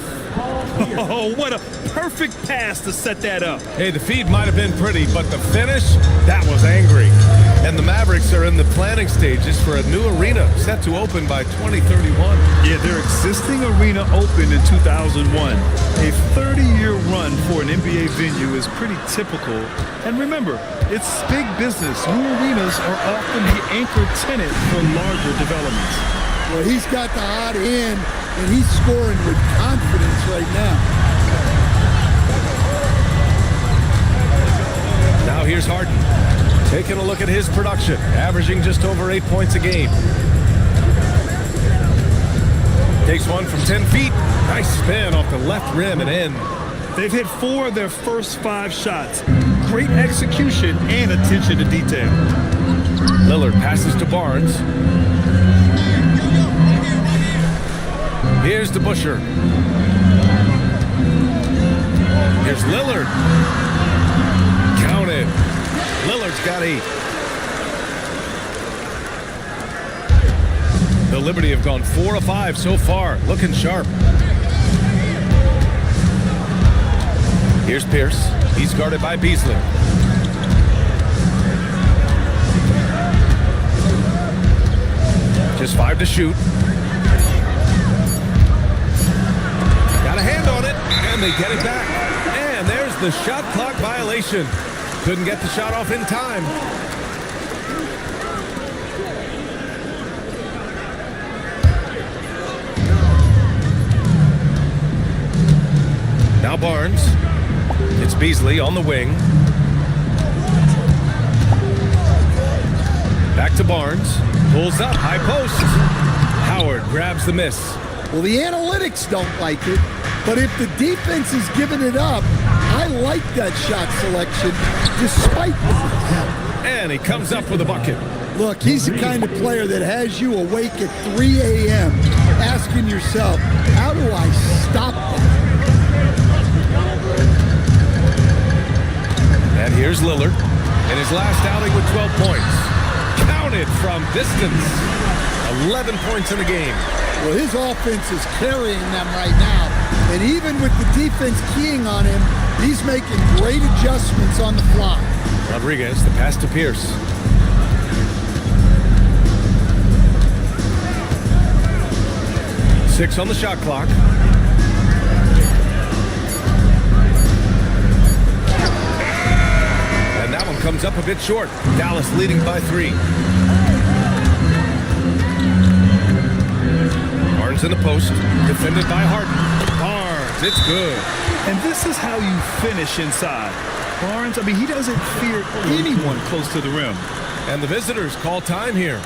S10: Oh, what a perfect pass to set that up.
S9: Hey, the feed might have been pretty, but the finish, that was angry. And the Mavericks are in the planning stages for a new arena set to open by 2031.
S10: Yeah, their existing arena opened in 2001. A 30-year run for an NBA venue is pretty typical. And remember, it's big business. New arenas are often the anchor tenant for larger developments.
S11: Well, he's got the hot end and he's scoring with confidence right now.
S9: Now here's Harden. Taking a look at his production, averaging just over 8 points a game. Takes one from 10 feet. Nice spin off the left rim and in.
S10: They've hit 4 of their first 5 shots. Great execution and attention to detail.
S9: Lillard passes to Barnes. Here's the Busher. Here's Lillard. Counted. Lillard's got 8. The Liberty have gone 4 of 5 so far. Looking sharp. Here's Pierce. He's guarded by Beasley. Just 5 to shoot. Got a hand on it, and they get it back. And there's the shot clock violation. Couldn't get the shot off in time. Now Barnes. It's Beasley on the wing. Back to Barnes. Pulls up, high post. Howard grabs the miss.
S11: Well, the analytics don't like it, but if the defense is giving it up, I like that shot selection despite the...
S9: And he comes up with a bucket.
S11: Look, he's the kind of player that has you awake at 3 a.m. asking yourself, how do I stop that?
S9: And here's Lillard in his last outing with 12 points. Counted from distance. 11 points in the game.
S11: Well, his offense is carrying them right now. And even with the defense keying on him, he's making great adjustments on the fly.
S9: Rodriguez, the pass to Pierce. Six on the shot clock. And that one comes up a bit short. Dallas leading by 3. Barnes in the post, defended by Harden. Barnes, it's good.
S10: And this is how you finish inside. Barnes, I mean, he doesn't fear anyone close to the rim.
S9: And the visitors call time here.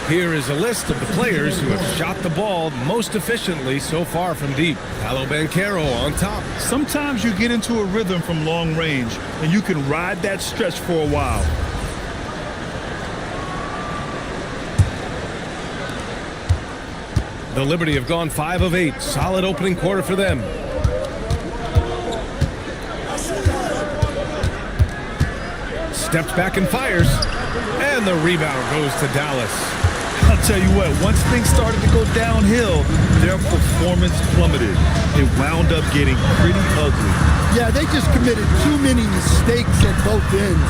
S9: Here is a list of the players who have shot the ball most efficiently so far from deep. Paolo Banchero on top.
S10: Sometimes you get into a rhythm from long range, and you can ride that stretch for a while.
S9: The Liberty have gone 5 of 8. Solid opening quarter for them. Steps back and fires. And the rebound goes to Dallas.
S10: I'll tell you what, once things started to go downhill, their performance plummeted. It wound up getting pretty ugly.
S11: Yeah, they just committed too many mistakes at both ends.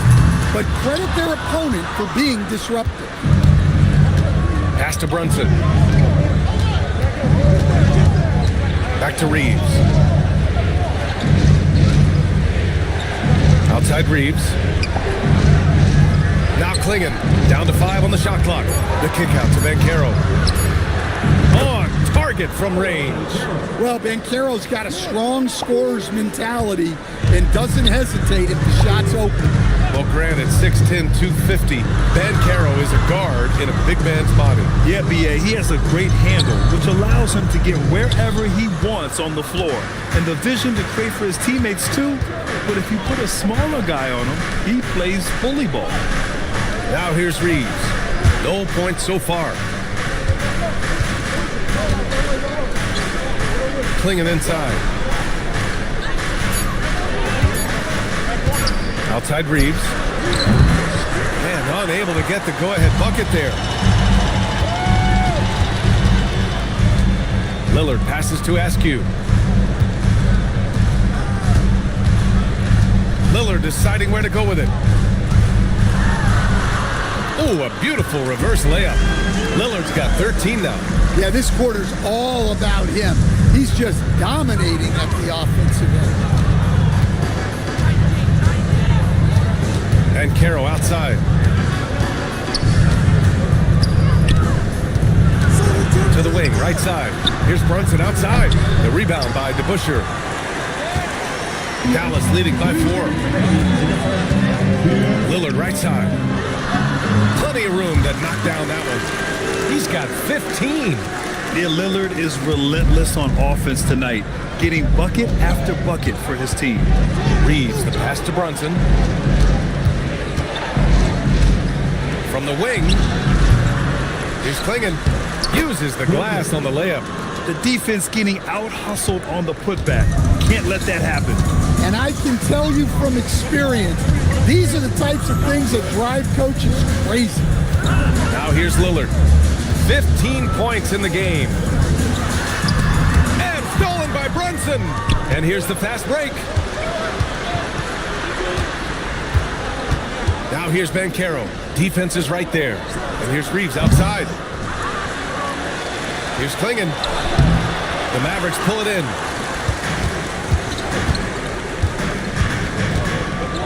S11: But credit their opponent for being disruptive.
S9: Pass to Brunson. Back to Reeves. Outside Reeves. Now Klingon, down to 5 on the shot clock. The kick out to Banchero. target from range.
S11: Well, Banchero's got a strong scorer's mentality and doesn't hesitate if the shot's open.
S9: Well, granted, 6'10", 250, Banchero is a guard in a big man's body.
S10: Yeah, B.A., he has a great handle, which allows him to get wherever he wants on the floor. And the vision to create for his teammates, too. But if you put a smaller guy on him, he plays bully ball.
S9: Now here's Reeves. No points so far. Klingen inside. Outside Reeves. Man, unable to get the go-ahead bucket there. Lillard passes to Askew. Lillard deciding where to go with it. Oh, a beautiful reverse layup. Lillard's got 13 now.
S11: Yeah, this quarter's all about him. He's just dominating at the offensive end.
S9: And Caro outside. To the wing, right side. Here's Brunson outside. The rebound by DeBusschere. Dallas leading by 4. Lillard right side. Plenty of room to knock down that one. He's got 15.
S10: Yeah, Lillard is relentless on offense tonight, getting bucket after bucket for his team.
S9: Reeves, the pass to Brunson. From the wing, here's Klingen. Uses the glass on the layup.
S10: The defense getting out-hustled on the putback. Can't let that happen.
S11: And I can tell you from experience, these are the types of things that drive coaches crazy.
S9: Now here's Lillard. 15 points in the game. And stolen by Brunson. And here's the fast break. Now here's Banchero. Defense is right there. And here's Reeves outside. Here's Klingen. The Mavericks pull it in.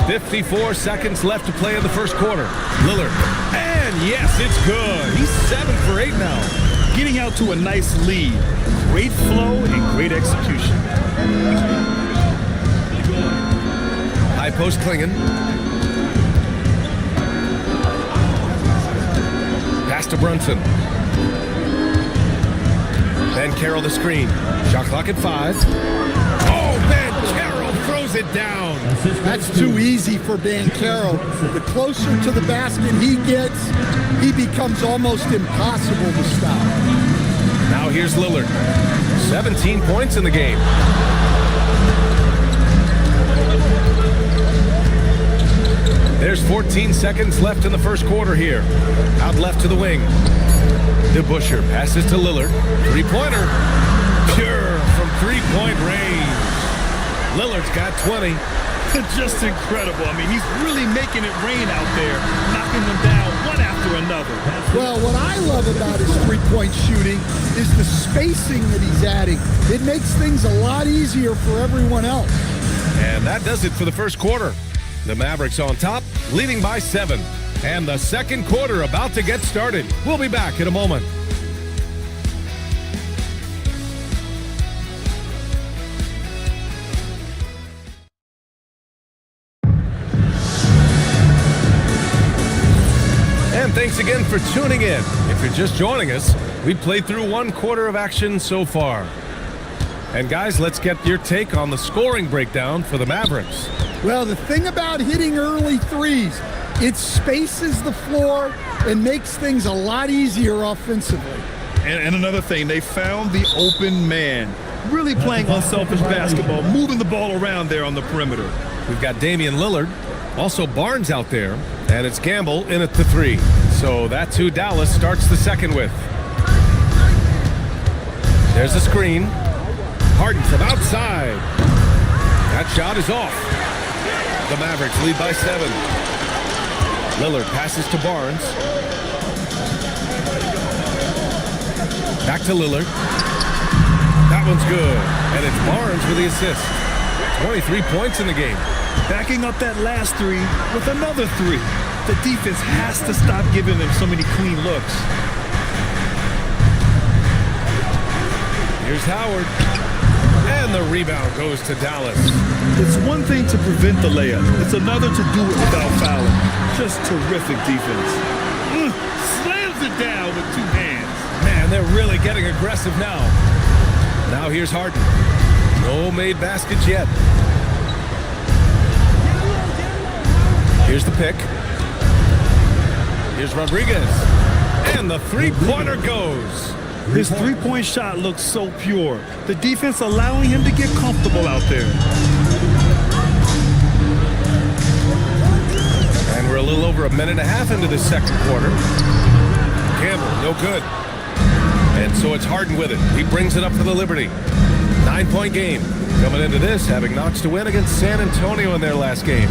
S9: 54 seconds left to play in the first quarter. Lillard. And yes, it's good. He's 7 for 8 now.
S10: Getting out to a nice lead. Great flow and great execution.
S9: High post Klingen. Pass to Brunson. Banchero the screen. Shot clock at 5. Oh, Banchero throws it down.
S11: That's too easy for Banchero. The closer to the basket he gets, he becomes almost impossible to stop.
S9: Now here's Lillard. 17 points in the game. There's 14 seconds left in the first quarter here. Out left to the wing. DeBusschere passes to Lillard. Three-pointer. Pure from three-point range. Lillard's got 20.
S10: Just incredible. I mean, he's really making it rain out there, knocking them down one after another.
S11: Well, what I love about his three-point shooting is the spacing that he's adding. It makes things a lot easier for everyone else.
S9: And that does it for the first quarter. The Mavericks on top, leading by 7. And the second quarter about to get started. We'll be back in a moment. And thanks again for tuning in. If you're just joining us, we've played through one quarter of action so far. And guys, let's get your take on the scoring breakdown for the Mavericks.
S11: Well, the thing about hitting early threes, it spaces the floor and makes things a lot easier offensively.
S10: And another thing, they found the open man. Really playing unselfish basketball, moving the ball around there on the perimeter.
S9: We've got Damian Lillard, also Barnes out there, and it's Gamble in at the 3. So that's who Dallas starts the second with. There's a screen. Harden from outside. That shot is off. The Mavericks lead by 7. Lillard passes to Barnes. Back to Lillard. That one's good. And it's Barnes with the assist. 23 points in the game.
S10: Backing up that last 3 with another 3. The defense has to stop giving them so many clean looks.
S9: Here's Howard. And the rebound goes to Dallas.
S10: It's one thing to prevent the layup. It's another to do it without fouling. Just terrific defense. Slams it down with two hands.
S9: Man, they're really getting aggressive now. Now here's Harden. No made baskets yet. Here's the pick. Here's Rodriguez. And the three-pointer goes.
S10: His three-point shot looks so pure. The defense allowing him to get comfortable out there.
S9: And we're a little over a minute and a half into the second quarter. Campbell, no good. And so it's Harden with it. He brings it up for the Liberty. 9-point game. Coming into this, having notched a win against San Antonio in their last game.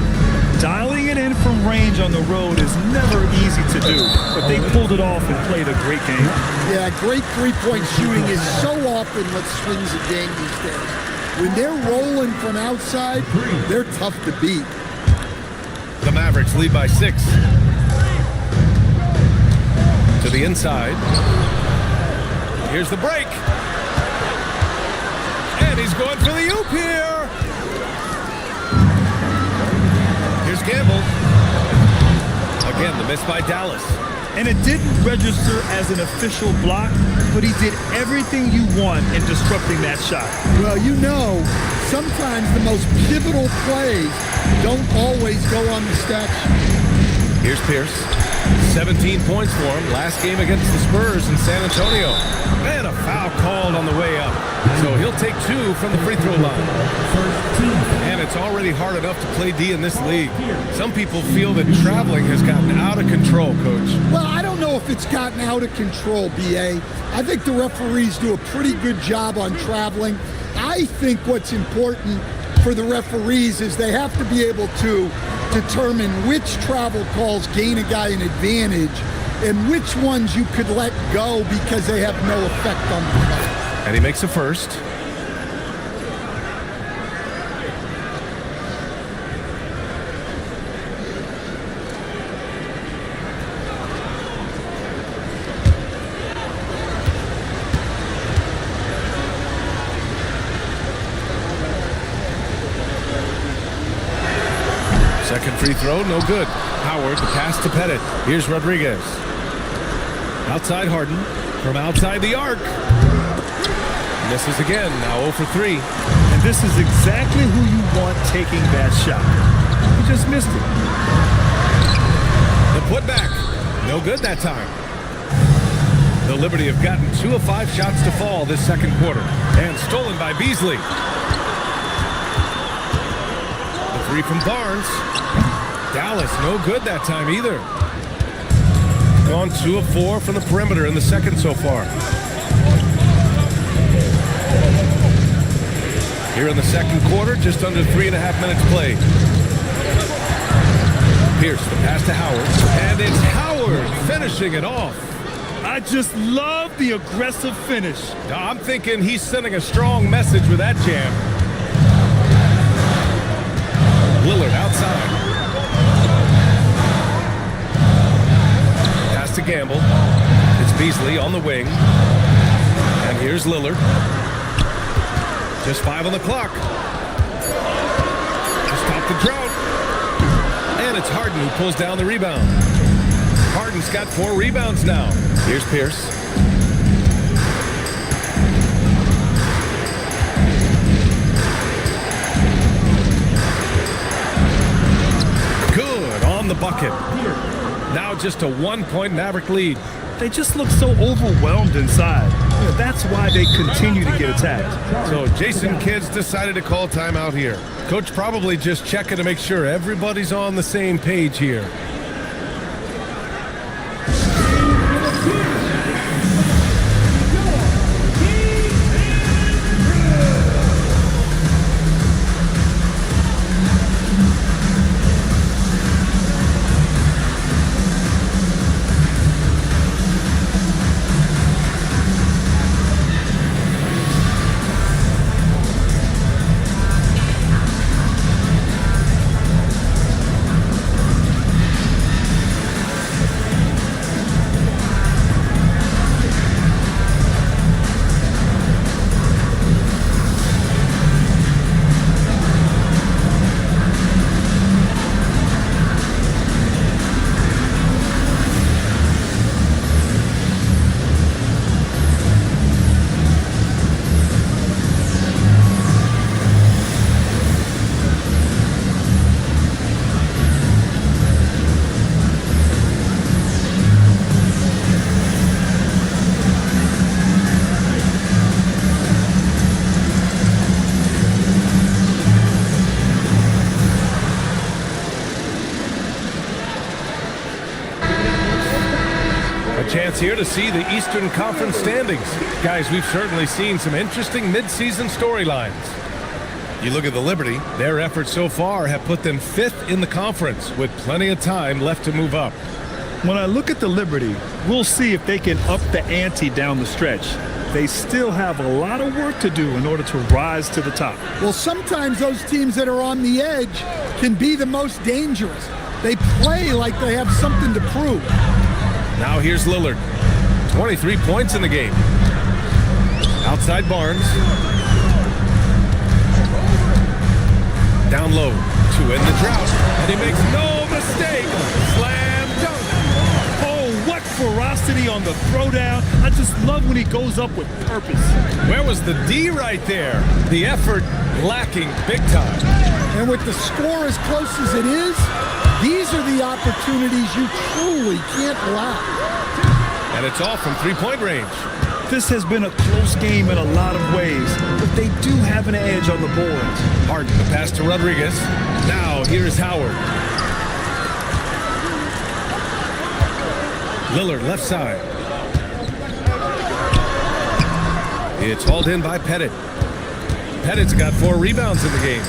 S10: Dialing it in from range on the road is never easy to do, but they pulled it off and played a great game.
S11: Yeah, great three-point shooting is so often what swings a game these days. When they're rolling from outside, they're tough to beat.
S9: The Mavericks lead by 6. To the inside. Here's the break. And he's going for the oop here. Here's Campbell. Again, the miss by Dallas.
S10: And it didn't register as an official block, but he did everything you want in disrupting that shot.
S11: Well, you know, sometimes the most pivotal plays don't always go on the stat sheet.
S9: Here's Pierce. 17 points for him last game against the Spurs in San Antonio. And a foul called on the way up. So he'll take 2 from the free throw line. And it's already hard enough to play D in this league. Some people feel that traveling has gotten out of control, Coach.
S11: Well, I don't know if it's gotten out of control, B.A. I think the referees do a pretty good job on traveling. I think what's important for the referees is they have to be able to determine which travel calls gain a guy an advantage and which ones you could let go because they have no effect on the play.
S9: And he makes a first. Second free throw, no good. Howard, the pass to Pettit. Here's Rodriguez. Outside Harden. From outside the arc. Misses again, now 0 for 3.
S10: And this is exactly who you want taking that shot. He just missed it.
S9: The putback. No good that time. The Liberty have gotten 2 of 5 shots to fall this second quarter. And stolen by Beasley. The 3 from Barnes. Dallas, no good that time either. Gone 2 of 4 from the perimeter in the second so far. Here in the second quarter, just under 3.5 minutes played. Pierce, the pass to Howard. And it's Howard finishing it off.
S10: I just love the aggressive finish.
S9: Now, I'm thinking he's sending a strong message with that jam. Lillard outside. Pass to Gamble. It's Beasley on the wing. And here's Lillard. Just 5 on the clock. To stop the drought. And it's Harden who pulls down the rebound. Harden's got 4 rebounds now. Here's Pierce. Good on the bucket. Now just a 1-point Maverick lead.
S10: They just look so overwhelmed inside. That's why they continue to get attacked.
S9: So Jason Kidd's decided to call timeout here. Coach probably just checking to make sure everybody's on the same page here. A chance here to see the Eastern Conference standings. Guys, we've certainly seen some interesting midseason storylines. You look at the Liberty, their efforts so far have put them 5th in the conference with plenty of time left to move up.
S10: When I look at the Liberty, we'll see if they can up the ante down the stretch. They still have a lot of work to do in order to rise to the top.
S11: Well, sometimes those teams that are on the edge can be the most dangerous. They play like they have something to prove.
S9: Now here's Lillard. 23 points in the game. Outside Barnes. Down low to end the drought. And he makes no mistake. Slam dunk.
S10: Oh, what ferocity on the throwdown. I just love when he goes up with purpose.
S9: Where was the D right there? The effort lacking big time.
S11: And with the score as close as it is, these are the opportunities you truly can't allow.
S9: And it's all from three-point range.
S10: This has been a close game in a lot of ways, but they do have an edge on the boards.
S9: Harden, the pass to Rodriguez. Now here's Howard. Lillard, left side. It's hauled in by Pettit. Pettit's got 4 rebounds in the game.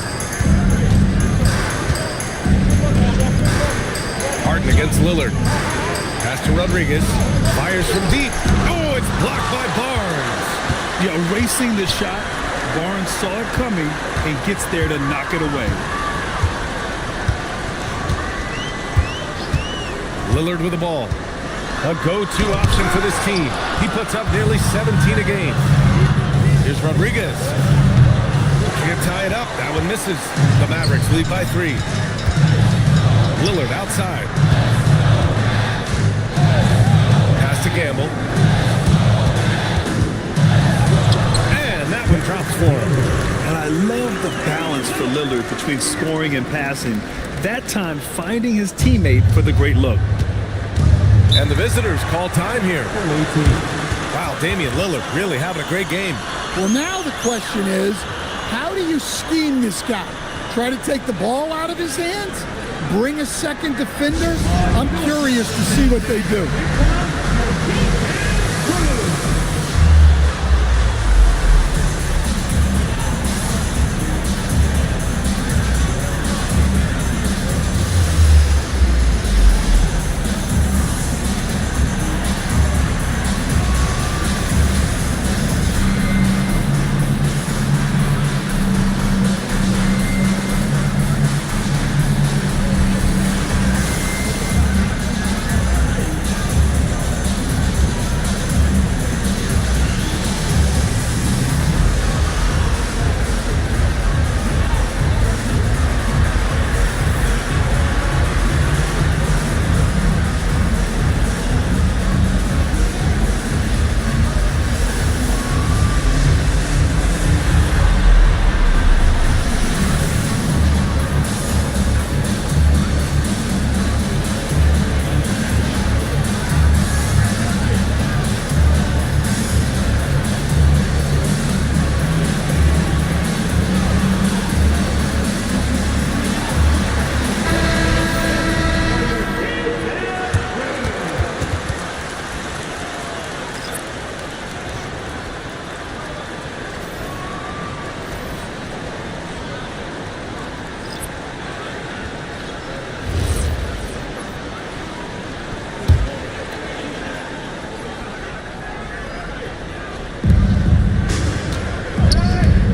S9: Harden against Lillard. Pass to Rodriguez. Fires from deep. Oh, it's blocked by Barnes.
S10: Yeah, erasing the shot. Barnes saw it coming and gets there to knock it away.
S9: Lillard with the ball. A go-to option for this team. He puts up nearly 17 a game. Here's Rodriguez. Can't tie it up. That one misses. The Mavericks lead by 3. Lillard outside. Pass to Gamble. And that one drops for him.
S10: And I love the balance for Lillard between scoring and passing. That time finding his teammate for the great look.
S9: And the visitors call time here. Wow, Damian Lillard really having a great game.
S11: Well, now the question is, how do you scheme this guy? Try to take the ball out of his hands? Bring a second defender? I'm curious to see what they do.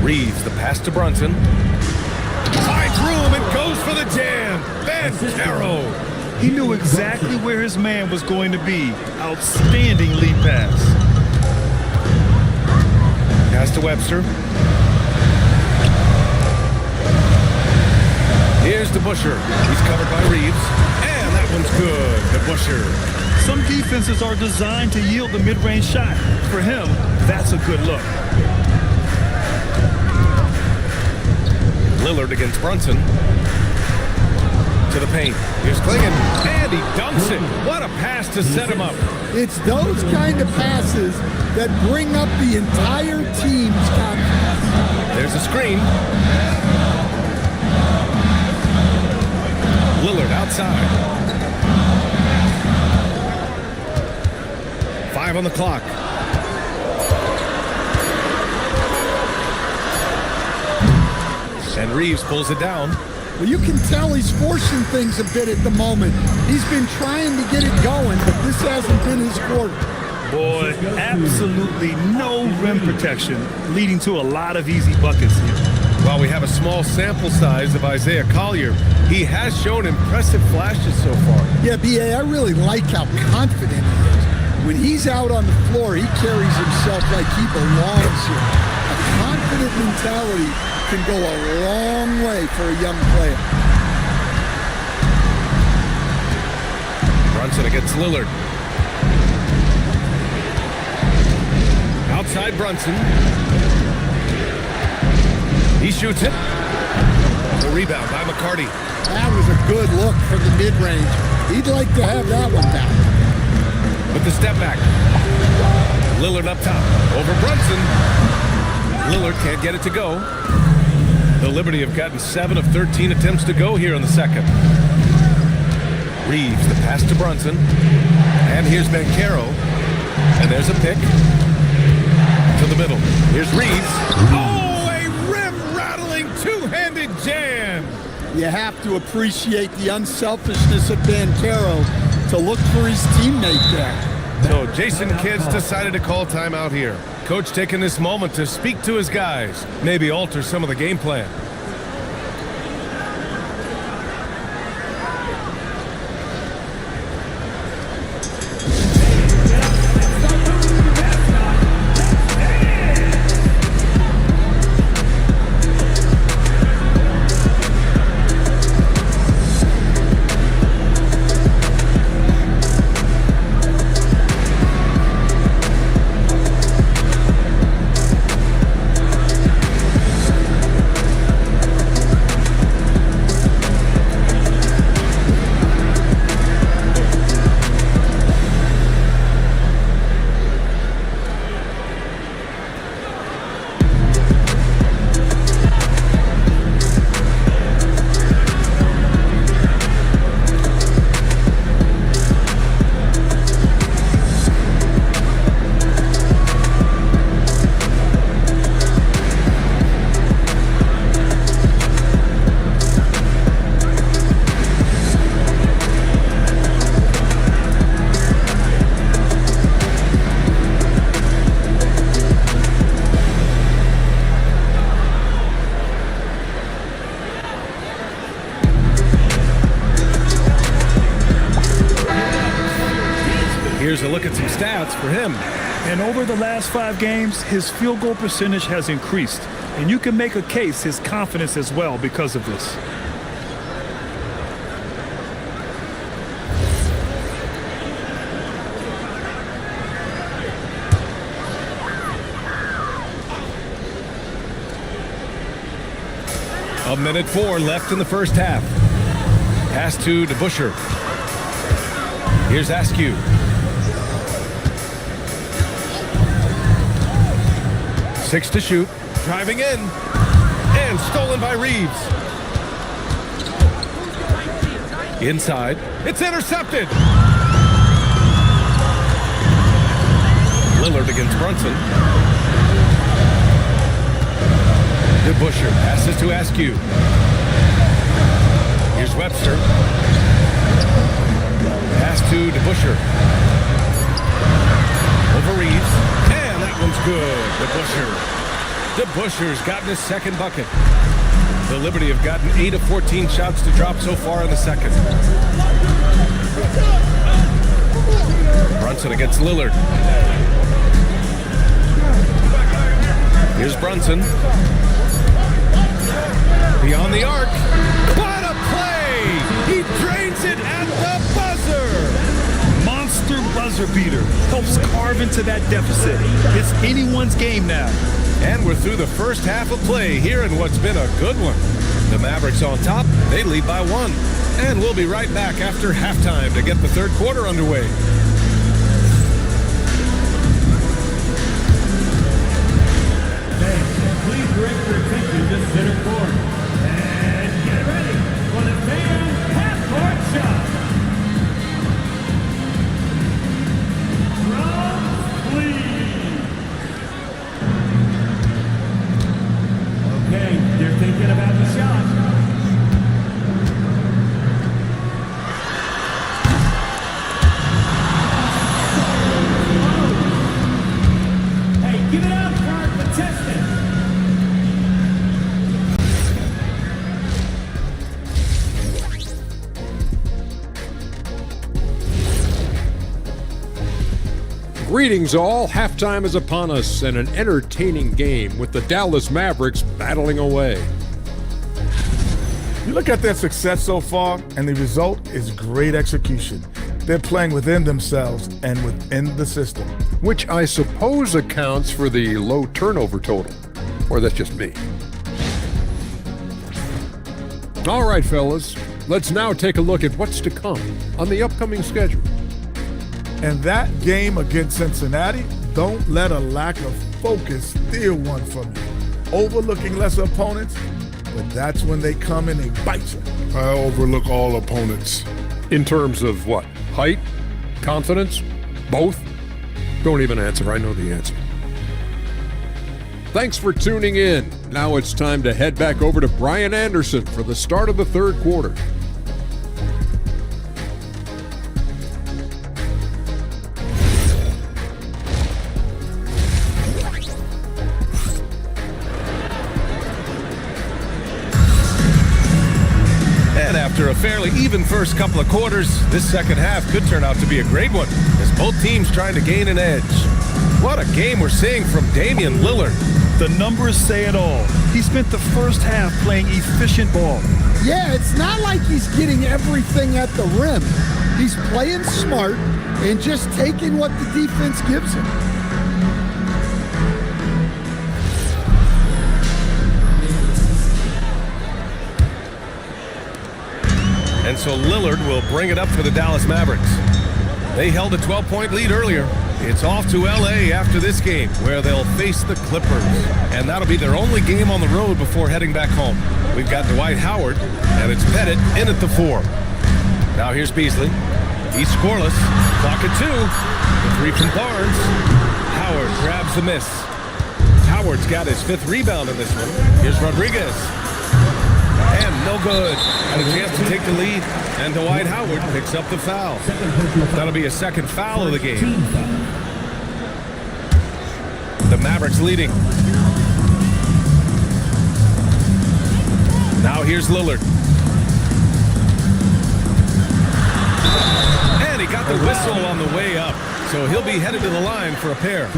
S9: Reeves, the pass to Brunson. Finds room and goes for the jam. Banchero.
S10: He knew exactly where his man was going to be. Outstanding lead pass.
S9: Pass to Webster. Here's to Busher. He's covered by Reeves. And that one's good to Busher.
S10: Some defenses are designed to yield the mid-range shot. For him, that's a good look.
S9: Lillard against Brunson. To the paint. Here's Klingon. And he dunks it. What a pass to set him up.
S11: It's those kind of passes that bring up the entire team's confidence.
S9: There's a screen. Lillard outside. 5 on the clock. And Reeves pulls it down.
S11: Well, you can tell he's forcing things a bit at the moment. He's been trying to get it going, but this hasn't been his quarter.
S10: Boy, absolutely no rim protection, leading to a lot of easy buckets here.
S9: While we have a small sample size of Isaiah Collier, he has shown impressive flashes so far.
S11: Yeah, B.A., I really like how confident he is. When he's out on the floor, he carries himself like he belongs here. A confident mentality can go a long way for a young player.
S9: Brunson against Lillard. Outside Brunson. He shoots it. The rebound by McCarty.
S11: That was a good look from the mid-range. He'd like to have that one back.
S9: With the step back. Lillard up top. Over Brunson. Lillard can't get it to go. The Liberty have gotten 7 of 13 attempts to go here in the second. Reeves, the pass to Brunson. And here's Banchero. And there's a pick. To the middle. Here's Reeves. Oh, a rim-rattling two-handed jam.
S11: You have to appreciate the unselfishness of Banchero to look for his teammate there.
S9: So Jason Kidd's decided to call timeout here. Coach taking this moment to speak to his guys, maybe alter some of the game plan. Here's a look at some stats for him.
S10: And over the last 5 games, his field goal percentage has increased. And you can make a case his confidence as well because of this.
S9: A minute 4 left in the first half. Pass to DeBusschere. Here's Askew. 6 to shoot. Driving in. And stolen by Reeves. Inside. It's intercepted. Lillard against Brunson. DeBusschere passes to Askew. Here's Webster. Pass to DeBusschere. Over Reeves. And that one's good. DeBusschere's gotten his second bucket. The Liberty have gotten 8 of 14 shots to drop so far in the second. Brunson against Lillard. Here's Brunson. Beyond the arc. What a play! He drains it at the buzzer!
S10: Monster buzzer beater. Helps carve into that deficit. It's anyone's game now.
S9: And we're through the first half of play here in what's been a good one. The Mavericks on top. They lead by 1. And we'll be right back after halftime to get the third quarter underway.
S4: Please direct your attention to center court. And get ready for the fan half-court shot. From
S7: Greetings all, halftime is upon us and an entertaining game with the Dallas Mavericks battling away.
S5: You look at their success so far, and the result is great execution. They're playing within themselves and within the system.
S7: Which I suppose accounts for the low turnover total. Or that's just me. All right, fellas, let's now take a look at what's to come on the upcoming schedule.
S5: And that game against Cincinnati, don't let a lack of focus steal one from you. Overlooking lesser opponents, but that's when they come and they bite you.
S8: I overlook all opponents.
S7: In terms of what? Height? Confidence? Both? Don't even answer, I know the answer. Thanks for tuning in. Now it's time to head back over to Brian Anderson for the start of the third quarter.
S9: And after a fairly even first couple of quarters, this second half could turn out to be a great one, as both teams trying to gain an edge. What a game we're seeing from Damian Lillard.
S10: The numbers say it all. He spent the first half playing efficient ball.
S11: Yeah, it's not like he's getting everything at the rim. He's playing smart and just taking what the defense gives him.
S9: And so Lillard will bring it up for the Dallas Mavericks. They held a 12-point lead earlier. It's off to L.A. after this game, where they'll face the Clippers. And that'll be their only game on the road before heading back home. We've got Dwight Howard, and it's Pettit in at the 4. Now here's Beasley. He's scoreless. Clock at 2. The 3 from Barnes. Howard grabs the miss. Howard's got his 5th rebound in this one. Here's Rodriguez. And no good. Had a chance to take the lead, and Dwight Howard picks up the foul. That'll be a second foul of the game. The Mavericks leading. Now here's Lillard. And he got the whistle on the way up, so he'll be headed to the line for a pair.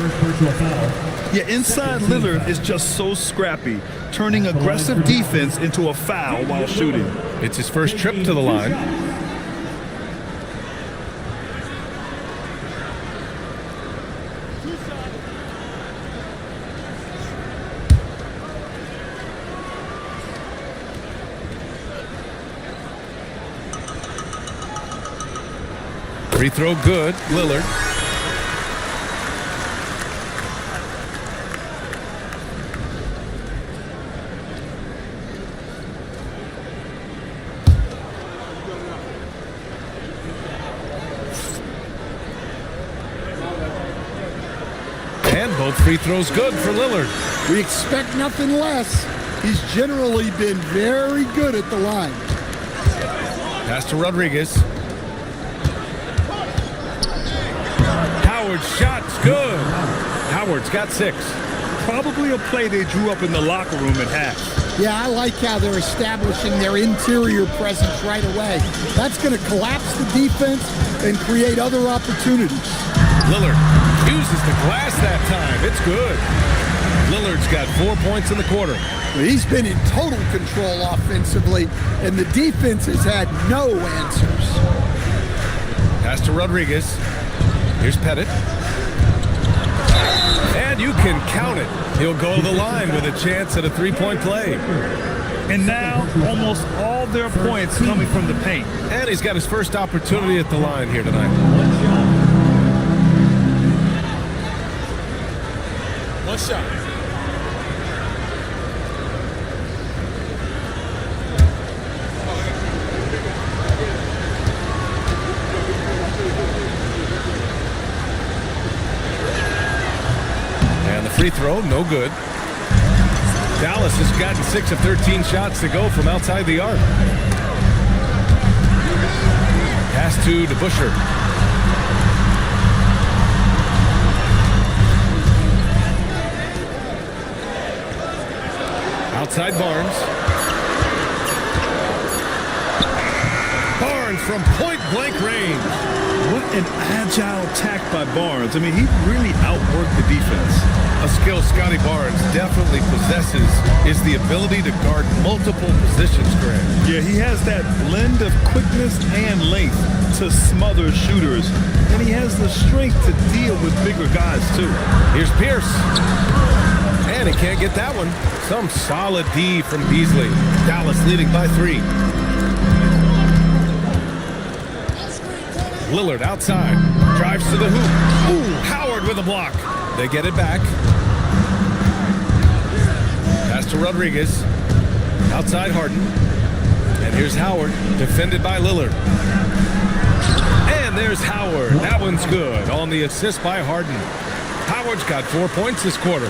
S10: Yeah, inside Lillard is just so scrappy, turning aggressive defense into a foul while shooting.
S9: It's his first trip to the line. Free throw good, Lillard. And both free throws good for Lillard.
S11: We expect nothing less. He's generally been very good at the line.
S9: Pass to Rodriguez. Howard's shot's good. Howard's got 6.
S10: Probably a play they drew up in the locker room at half.
S11: Yeah, I like how they're establishing their interior presence right away. That's going to collapse the defense and create other opportunities.
S9: Lillard uses the glass that time. It's good. Lillard's got 4 points in the quarter.
S11: He's been in total control offensively, and the defense has had no answers.
S9: Pass to Rodriguez. Here's Pettit. And you can count it. He'll go to the line with a chance at a 3-point play.
S10: And now, almost all their points coming from the paint.
S9: And he's got his first opportunity at the line here tonight.
S12: One shot.
S9: And the free throw, no good. Dallas has gotten 6 of 13 shots to go from outside the arc. Pass to DeBusschere. Outside Barnes. Barnes from point-blank range.
S10: What an agile attack by Barnes. I mean, he really outworked the defense.
S9: A skill Scotty Barnes definitely possesses is the ability to guard multiple positions, Grant.
S10: Yeah, he has that blend of quickness and length to smother shooters. And he has the strength to deal with bigger guys, too.
S9: Here's Pierce. And he can't get that one. Some solid D from Beasley. Dallas leading by 3. Lillard outside. Drives to the hoop. Ooh, Howard with a block. They get it back. Pass to Rodriguez. Outside Harden. And here's Howard, defended by Lillard. And there's Howard. That one's good on the assist by Harden. Howard's got 4 points this quarter.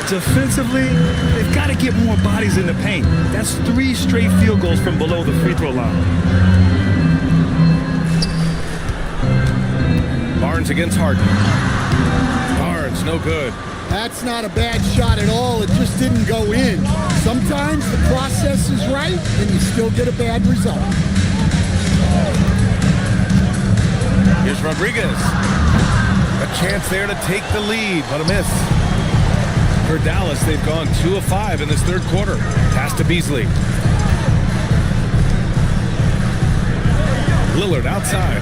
S10: Defensively, they've got to get more bodies in the paint. That's 3 straight field goals from below the free throw line.
S9: Barnes against Harden. Barnes, no good.
S11: That's not a bad shot at all. It just didn't go in. Sometimes the process is right, and you still get a bad result.
S9: Here's Rodriguez. A chance there to take the lead, but a miss. For Dallas, they've gone 2 of 5 in this third quarter. Pass to Beasley. Lillard outside.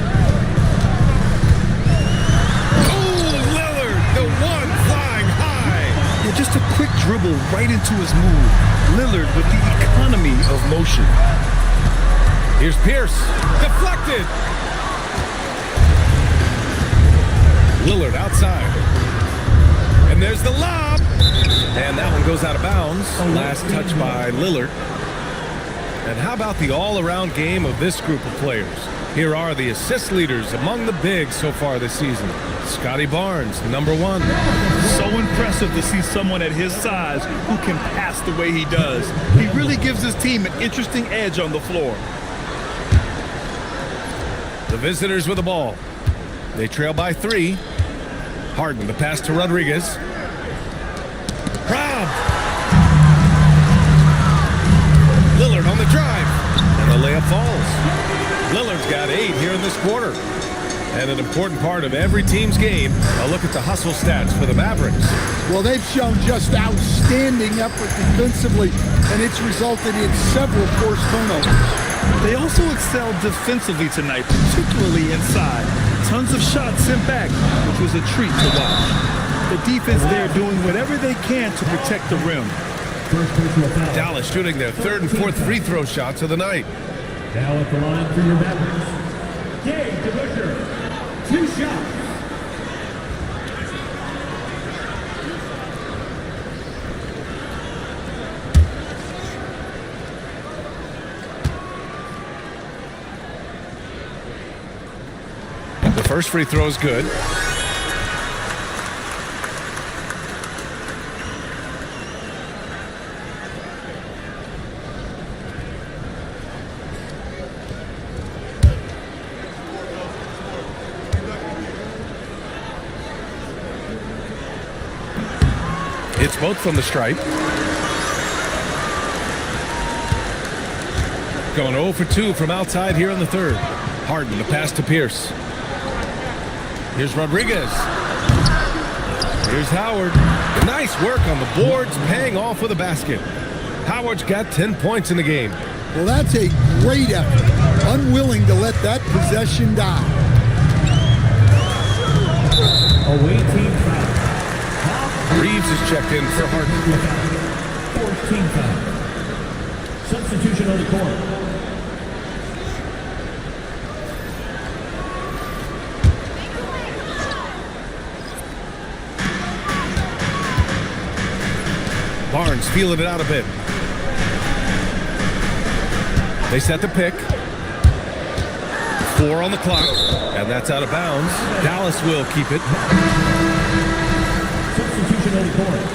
S9: Oh, Lillard, the one flying high.
S10: Yeah, just a quick dribble right into his move. Lillard with the economy of motion.
S9: Here's Pierce. Deflected. Lillard outside. And there's the lob. And that one goes out of bounds. Last touch by Lillard. And how about the all-around game of this group of players? Here are the assist leaders among the bigs so far this season. Scotty Barnes, number 1.
S10: So impressive to see someone at his size who can pass the way he does. He really gives his team an interesting edge on the floor.
S9: The visitors with the ball. They trail by 3. Harden, the pass to Rodriguez. Rob! Lillard on the drive. And the layup falls. Lillard's got 8 here in this quarter. And an important part of every team's game, a look at the hustle stats for the Mavericks.
S11: Well, they've shown just outstanding effort defensively, and it's resulted in several forced turnovers.
S10: They also excelled defensively tonight, particularly inside. Tons of shots sent back, which was a treat to watch. The defense there doing whatever they can to protect the rim.
S9: Dallas shooting their 3rd and 4th free throw shots of the night.
S4: Now at the line for your Mavericks, Gabe DeBusschere, 2 shots.
S9: The first free throw is good. It's both from the stripe. Going 0 for 2 from outside here in the third. Harden, the pass to Pierce. Here's Rodriguez. Here's Howard. Nice work on the boards, paying off with a basket. Howard's got 10 points in the game.
S11: Well, that's a great effort. Unwilling to let that possession die.
S4: Away team foul.
S9: Reeves is checked in for Harden.
S4: 14 foul. Substitution on the court.
S9: Barnes feeling it out a bit. They set the pick. 4 on the clock, and that's out of bounds. Dallas will keep it.
S4: Substitution on the court.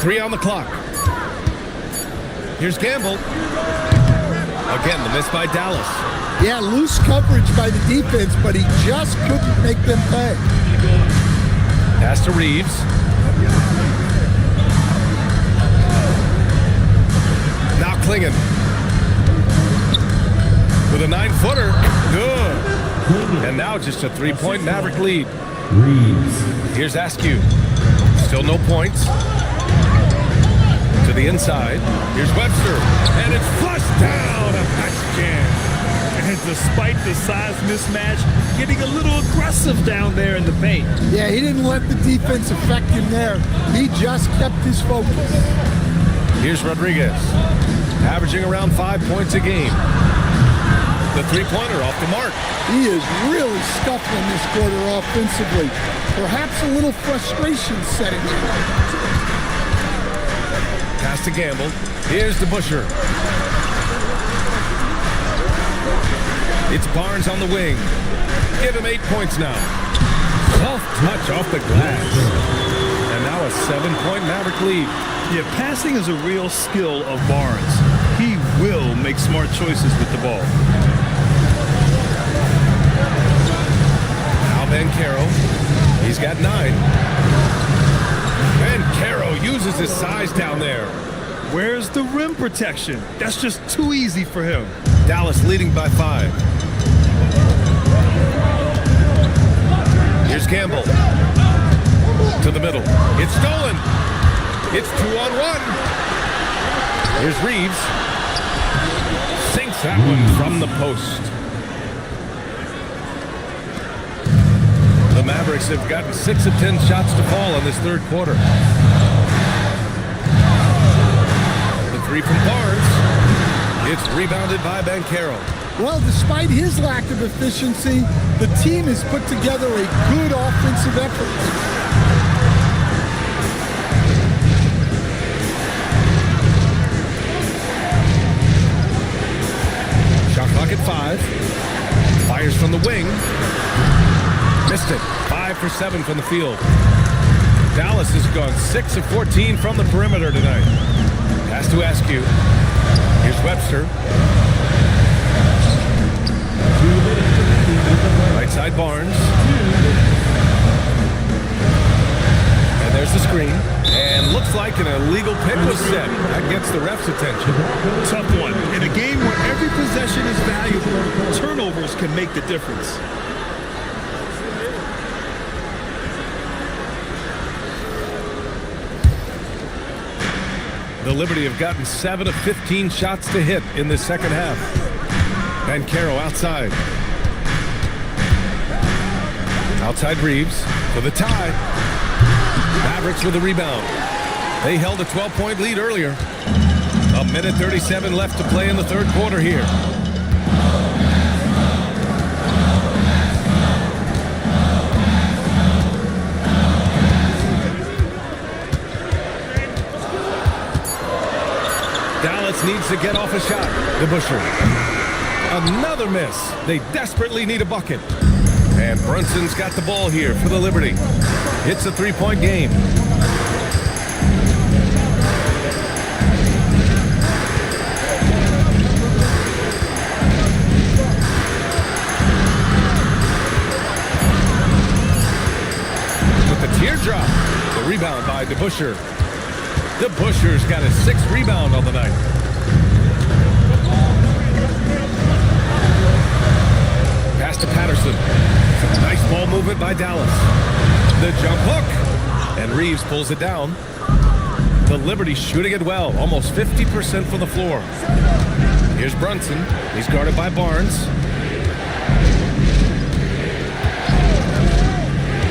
S9: Three on the clock. Here's Gamble. Again, the miss by Dallas.
S11: Yeah, loose coverage by the defense, but he just couldn't make them pay.
S9: Pass to Reeves. Now Klingon. With a 9-footer. Good. And now just a 3-point Maverick lead. Here's Askew. Still no points. To the inside. Here's Webster. And it's flushed down. A nice jam.
S10: And despite the size mismatch, getting a little aggressive down there in the paint.
S11: Yeah, he didn't let the defense affect him there. He just kept his focus.
S9: Here's Rodriguez. Averaging around 5 points a game. The three-pointer off the mark.
S11: He is really scuffling this quarter offensively. Perhaps a little frustration setting in.
S9: Pass to Gamble. Here's DeBusschere. It's Barnes on the wing. Give him 8 points now. Soft touch off the glass. And now a 7-point Maverick lead.
S10: Yeah, passing is a real skill of Barnes. He will make smart choices with the ball.
S9: Now Banchero. He's got 9. Banchero uses his size down there.
S10: Where's the rim protection? That's just too easy for him.
S9: Dallas leading by 5. Here's Gamble. To the middle. It's stolen. It's 2-on-1. Here's Reeves. Sinks that one from the post. The Mavericks have gotten 6 of 10 shots to fall in this third quarter. The three from Barnes. It's rebounded by Banchero.
S11: Well, despite his lack of efficiency, the team has put together a good offensive effort.
S9: Shot clock at 5. Fires from the wing. Missed it. 5 for 7 from the field. Dallas has gone 6 of 14 from the perimeter tonight. Pass to Askew. Here's Webster. Right side Barnes. And there's the screen. And looks like an illegal pick was set. That gets the ref's attention.
S10: Tough one. In a game where every possession is valuable, turnovers can make the difference.
S9: The Liberty have gotten 7 of 15 shots to hit in the second half. Banchero outside. Outside Reeves for the tie. Mavericks with the rebound. They held a 12-point lead earlier. 1:37 left to play in the third quarter here. Dallas needs to get off a shot. DeBusschere. Another miss. They desperately need a bucket. And Brunson's got the ball here for the Liberty. It's a 3-point game. With the teardrop. The rebound by DeBusschere. DeBusschere's got his 6th rebound on the night. Pass to Patterson. Nice ball movement by Dallas. The jump hook. And Reeves pulls it down. The Liberty shooting it well. Almost 50% from the floor. Here's Brunson. He's guarded by Barnes.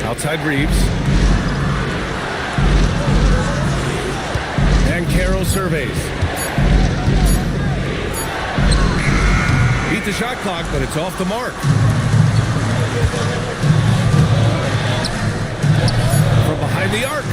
S9: Outside Reeves. Banchero surveys. Beat the shot clock, but it's off the mark. From behind the arc.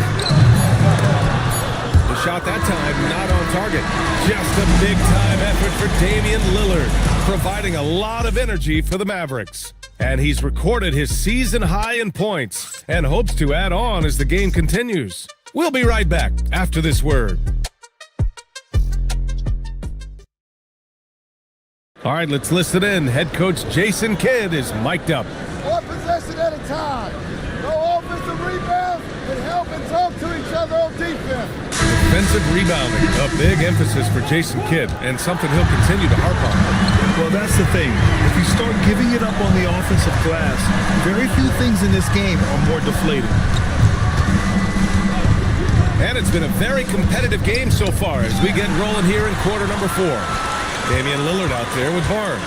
S9: The shot that time not on target. Just a big-time effort for Damian Lillard, providing a lot of energy for the Mavericks. And he's recorded his season high in points and hopes to add on as the game continues. We'll be right back after this word. All right, let's listen in. Head coach Jason Kidd is mic'd up.
S8: One possession at a time. No offensive rebounds and help and talk to each other on defense.
S9: Defensive rebounding, a big emphasis for Jason Kidd, and something he'll continue to harp on.
S10: Well, that's the thing. If you start giving it up on the offensive glass, very few things in this game are more deflating.
S9: And it's been a very competitive game so far as we get rolling here in quarter number 4. Damian Lillard out there with Barnes.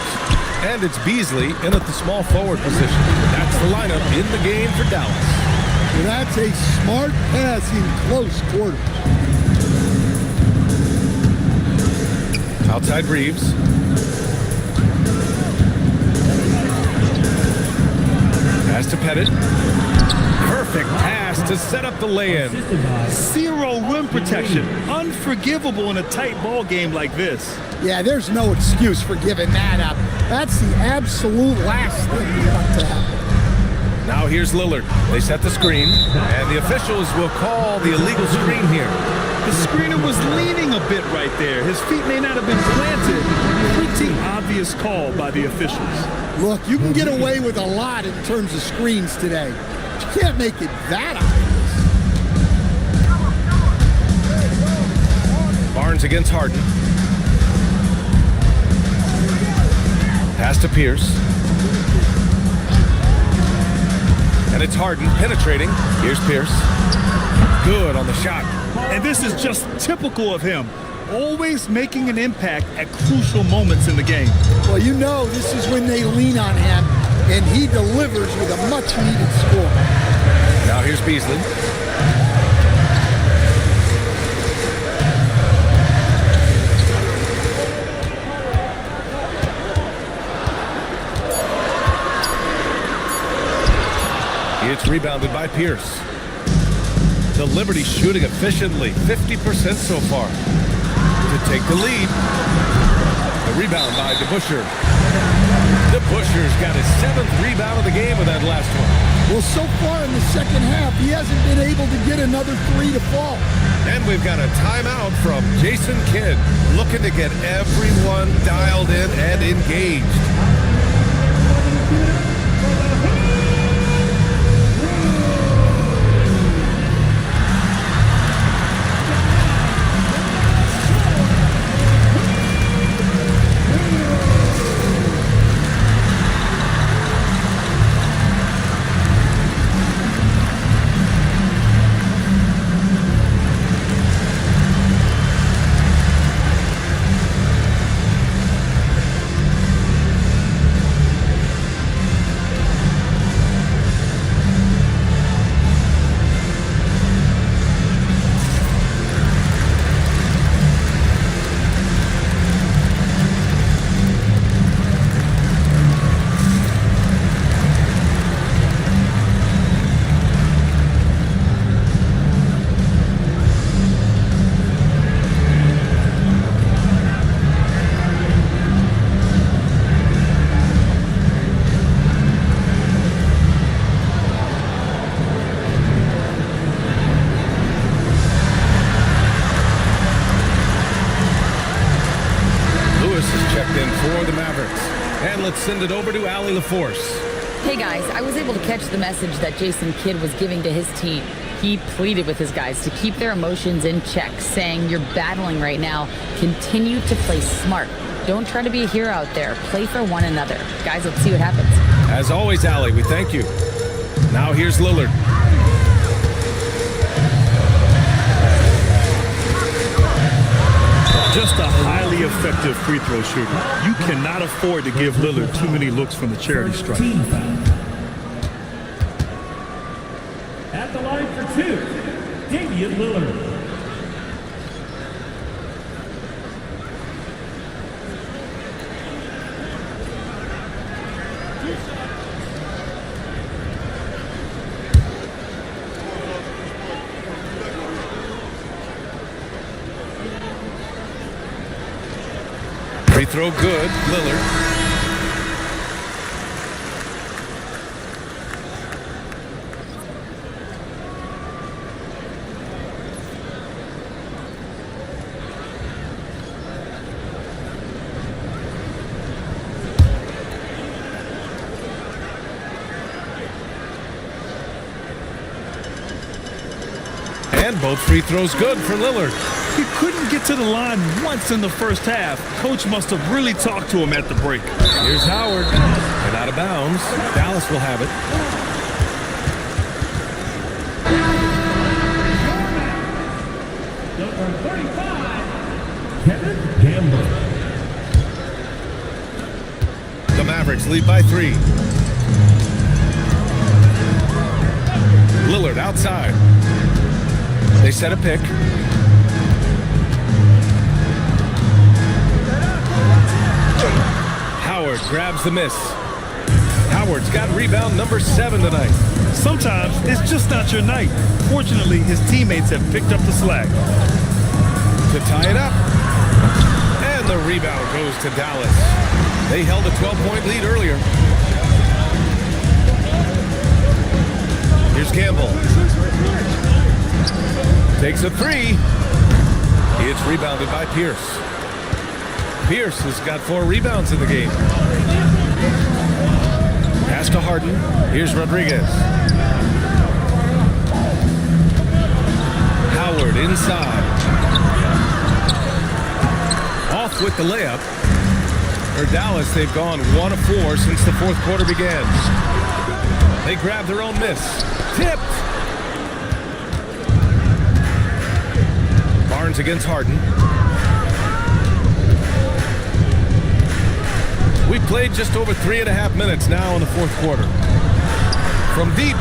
S9: And it's Beasley in at the small forward position. That's the lineup in the game for Dallas.
S11: Well, that's a smart pass in close quarter.
S9: Outside Reeves. Pass to Pettit. Perfect pass to set up the lay-in.
S10: Zero rim protection. Unforgivable in a tight ball game like this.
S11: Yeah, there's no excuse for giving that up. That's the absolute last thing you want to happen.
S9: Now here's Lillard. They set the screen, and the officials will call the illegal screen here.
S10: The screener was leaning a bit right there. His feet may not have been planted. Pretty obvious call by the officials.
S11: Look, you can get away with a lot in terms of screens today. But you can't make it that obvious.
S9: Barnes against Harden. Pass to Pierce. And it's Harden penetrating. Here's Pierce. Good on the shot.
S10: And this is just typical of him. Always making an impact at crucial moments in the game.
S11: Well, you know this is when they lean on him, and he delivers with a much-needed score.
S9: Now here's Beasley. It's rebounded by Pierce. The Liberty shooting efficiently, 50% so far. To take the lead. The rebound by DeBusschere. DeBusschere's got his 7th rebound of the game with that last one.
S11: Well, so far in the second half, he hasn't been able to get another 3 to fall.
S9: And we've got a timeout from Jason Kidd, looking to get everyone dialed in and engaged. Send it over to Allie LaForce.
S6: Hey guys, I was able to catch the message that Jason Kidd was giving to his team. He pleaded with his guys to keep their emotions in check, saying, "You're battling right now. Continue to play smart. Don't try to be a hero out there. Play for one another." Guys, let's see what happens.
S9: As always, Allie, we thank you. Now here's Lillard.
S10: Just a highly effective free throw shooter. You cannot afford to give Lillard too many looks from the charity stripe.
S4: At the line for 2, Damian Lillard.
S9: Free throw good, Lillard. Both free throws good for Lillard.
S10: He couldn't get to the line once in the first half. Coach must have really talked to him at the break.
S9: Here's Howard. And out of bounds. Dallas will have it.
S4: Number 35, Kevin Gamble.
S9: The Mavericks lead by 3. Lillard outside. They set a pick. Howard grabs the miss. Howard's got rebound number 7 tonight.
S10: Sometimes it's just not your night. Fortunately, his teammates have picked up the slack.
S9: To tie it up. And the rebound goes to Dallas. They held a 12-point lead earlier. Here's Campbell. Takes a 3. It's rebounded by Pierce. Pierce has got 4 rebounds in the game. Pass to Harden. Here's Rodriguez. Howard inside. Off with the layup. For Dallas, they've gone 1 of 4 since the fourth quarter began. They grab their own miss. Tipped. Barnes against Harden. We played just over 3.5 minutes now in the fourth quarter. From deep.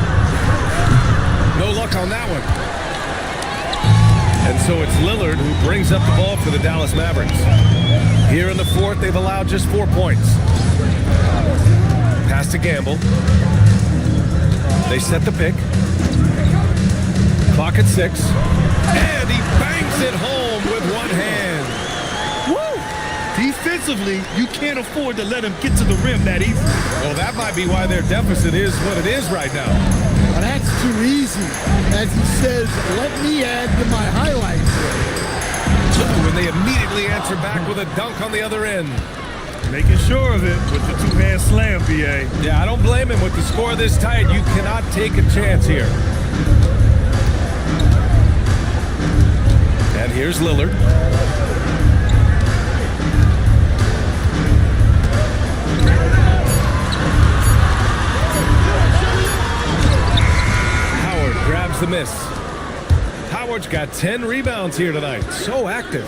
S9: No luck on that one. And so it's Lillard who brings up the ball for the Dallas Mavericks. Here in the fourth, they've allowed just 4 points. Pass to Gamble. They set the pick. Clock at 6. And he bangs it home with one hand.
S10: Woo! Defensively, you can't afford to let him get to the rim that easy.
S9: Well, that might be why their deficit is what it is right now.
S11: Well, that's too easy. As he says, let me add to my highlights.
S9: When they immediately answer back with a dunk on the other end.
S10: Making sure of it with the two-hand slam, B.A.
S9: Yeah, I don't blame him. With the score this tight, you cannot take a chance here. And here's Lillard. Howard grabs the miss. Howard's got 10 rebounds here tonight. So active.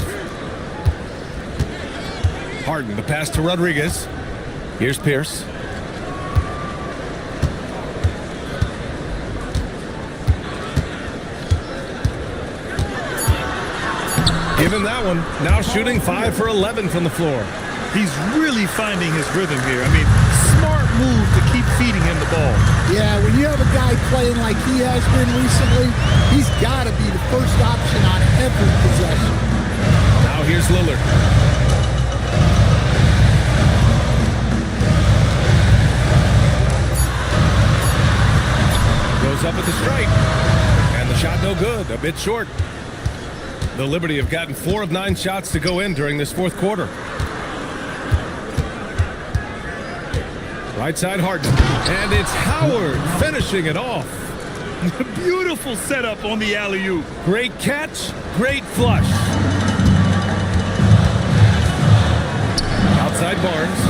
S9: Harden, the pass to Rodriguez. Here's Pierce. Give him that one. Now shooting 5 for 11 from the floor.
S10: He's really finding his rhythm here. I mean, smart move to keep feeding him the ball.
S11: Yeah, when you have a guy playing like he has been recently, he's got to be the first option on every possession.
S9: Now here's Lillard. Goes up at the stripe. And the shot no good. A bit short. The Liberty have gotten 4 of 9 shots to go in during this fourth quarter. Right side Harden. And it's Howard finishing it off.
S10: Beautiful setup on the alley-oop.
S9: Great catch, great flush. Outside Barnes.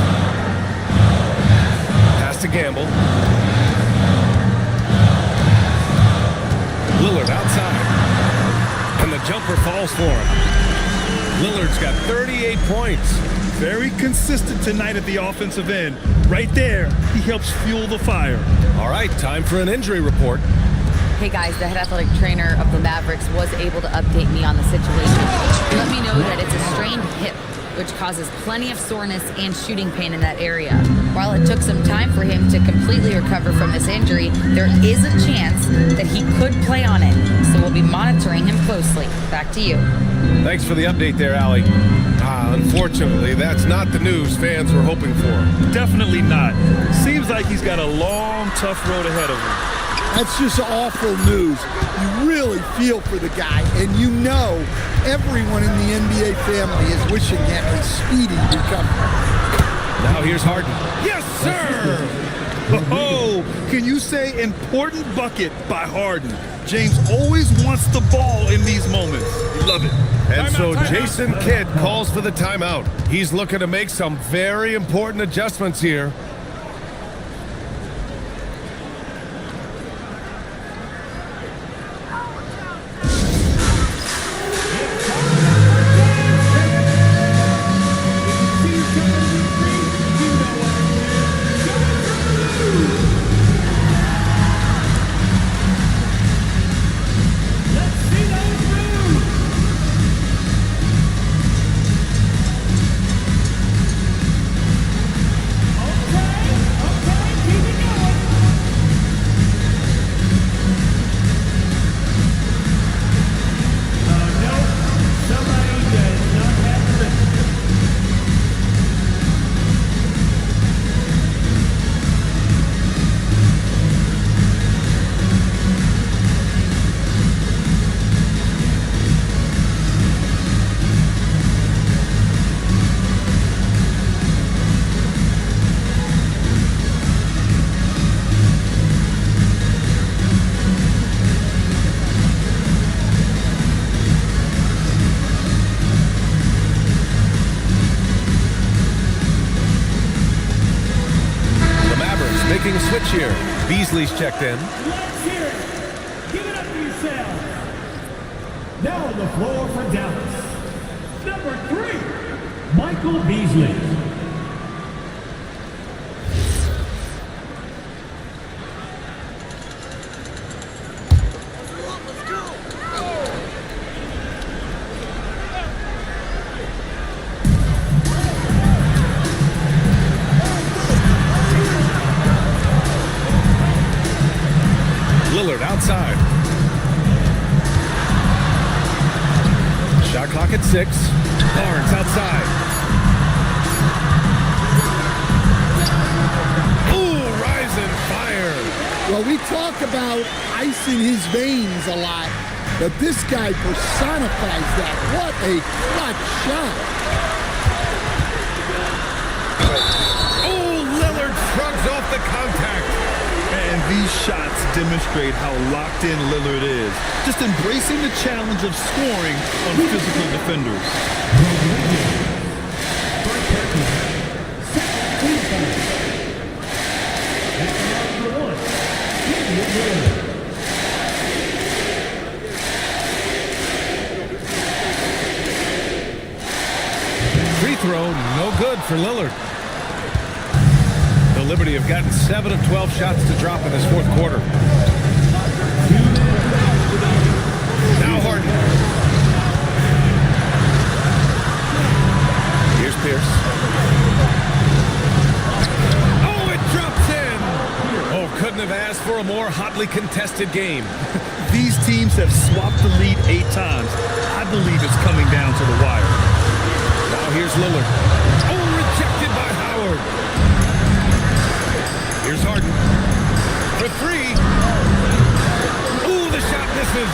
S9: Pass to Gamble. Lillard outside. And the jumper falls for him. Lillard's got 38 points.
S10: Very consistent tonight at the offensive end. Right there, he helps fuel the fire.
S9: All right, time for an injury report.
S6: Hey guys, the head athletic trainer of the Mavericks was able to update me on the situation. He let me know that it's a strained hip, which causes plenty of soreness and shooting pain in that area. While it took some time for him to completely recover from this injury, there is a chance that he could play on it. So we'll be monitoring him closely. Back to you.
S9: Thanks for the update there, Allie. Unfortunately, that's not the news fans were hoping for.
S10: Definitely not. Seems like he's got a long, tough road ahead of him.
S11: That's just awful news. You really feel for the guy, and you know everyone in the NBA family is wishing him a speedy recovery.
S9: Now here's Harden. Yes, sir!
S10: Oh, can you say important bucket by Harden? James always wants the ball in these moments. Love it.
S9: And so Jason Kidd calls for the timeout. He's looking to make some very important adjustments here. Making a switch here. Beasley's checked in.
S4: Let's hear it. Give it up for yourselves. Now on the floor for Dallas. Number 3, Michael Beasley.
S9: Lillard outside. Shot clock at 6. Barnes outside. Ooh, rising fire.
S11: Well, we talk about ice in his veins a lot, but this guy personifies that. What a clutch shot.
S9: Oh, Lillard shrugs off the contact.
S10: And these shots demonstrate how locked in Lillard is. Just embracing the challenge of scoring on physical defenders.
S9: Free throw, no good for Lillard. The Liberty have gotten 7 of 12 shots to drop in this fourth quarter. Now Harden. Here's Pierce. Oh, it drops in. Oh, couldn't have asked for a more hotly contested game.
S10: These teams have swapped the lead 8 times. I believe it's coming down to the wire.
S9: Now here's Lillard. Oh, rejected by Howard. Here's Harden. For 3. Ooh, the shot misses.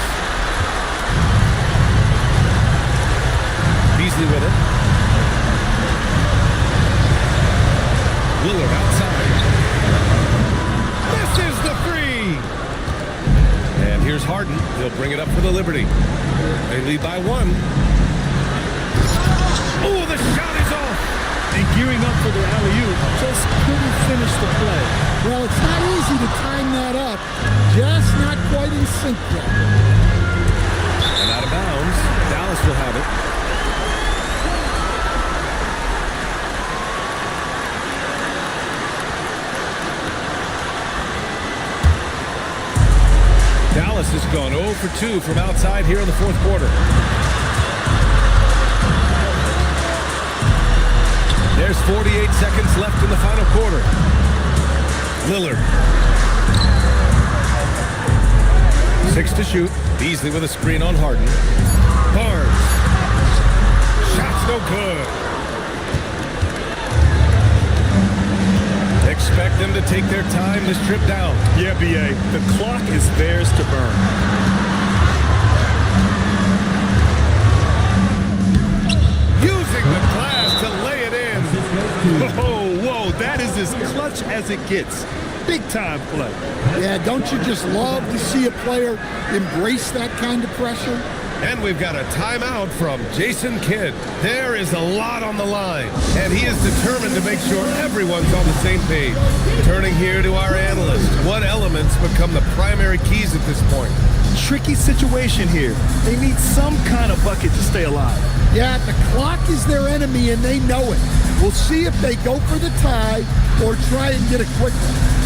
S9: Beasley with it. Lillard outside. Misses the 3. And here's Harden. He'll bring it up for the Liberty. They lead by 1. Ooh, the shot is off.
S10: And gearing up for their alley-oop, just couldn't finish the play.
S11: Well, it's not easy to time that up. Just not quite in sync yet.
S9: And out of bounds. Dallas will have it. Dallas has gone 0 for 2 from outside here in the fourth quarter. There's 48 seconds left in the final quarter. Lillard. 6 to shoot. Beasley with a screen on Harden. Barnes. Shot's no good. Expect them to take their time this trip down.
S10: Yeah, B.A., the clock is theirs to burn.
S9: Using the glass to lay it in.
S10: Whoa, that is as clutch as it gets. Big-time play.
S11: Yeah, don't you just love to see a player embrace that kind of pressure?
S9: And we've got a timeout from Jason Kidd. There is a lot on the line, and he is determined to make sure everyone's on the same page. Turning here to our analyst, what elements become the primary keys at this point?
S10: Tricky situation here. They need some kind of bucket to stay alive.
S11: Yeah, the clock is their enemy, and they know it. We'll see if they go for the tie or try and get a quick one.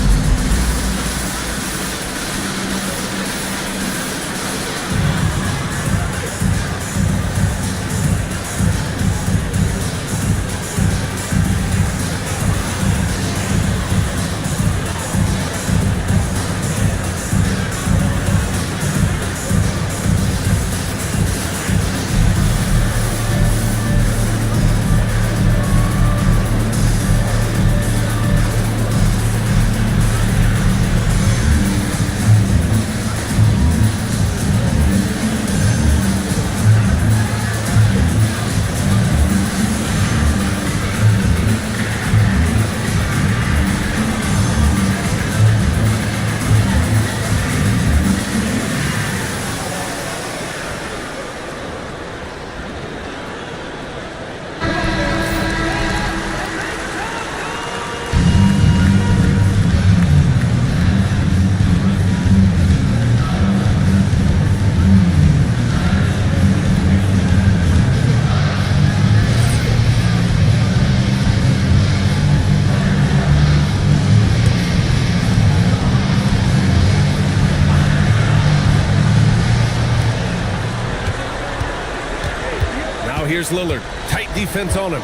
S9: Here's Lillard. Tight defense on him.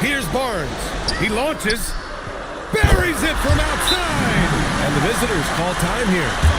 S9: Here's Barnes. He launches. Buries it from outside. And the visitors call time here.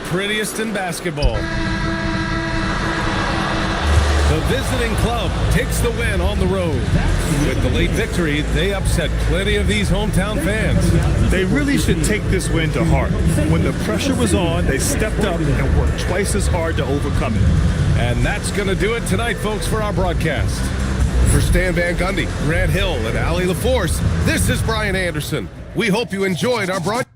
S9: Prettiest in basketball. The visiting club takes the win on the road. With the late victory, they upset plenty of these hometown fans.
S10: They really should take this win to heart. When the pressure was on, they stepped up and worked twice as hard to overcome it.
S9: And that's going to do it tonight, folks, for our broadcast. For Stan Van Gundy, Grant Hill, and Allie LaForce, this is Brian Anderson. We hope you enjoyed our broadcast.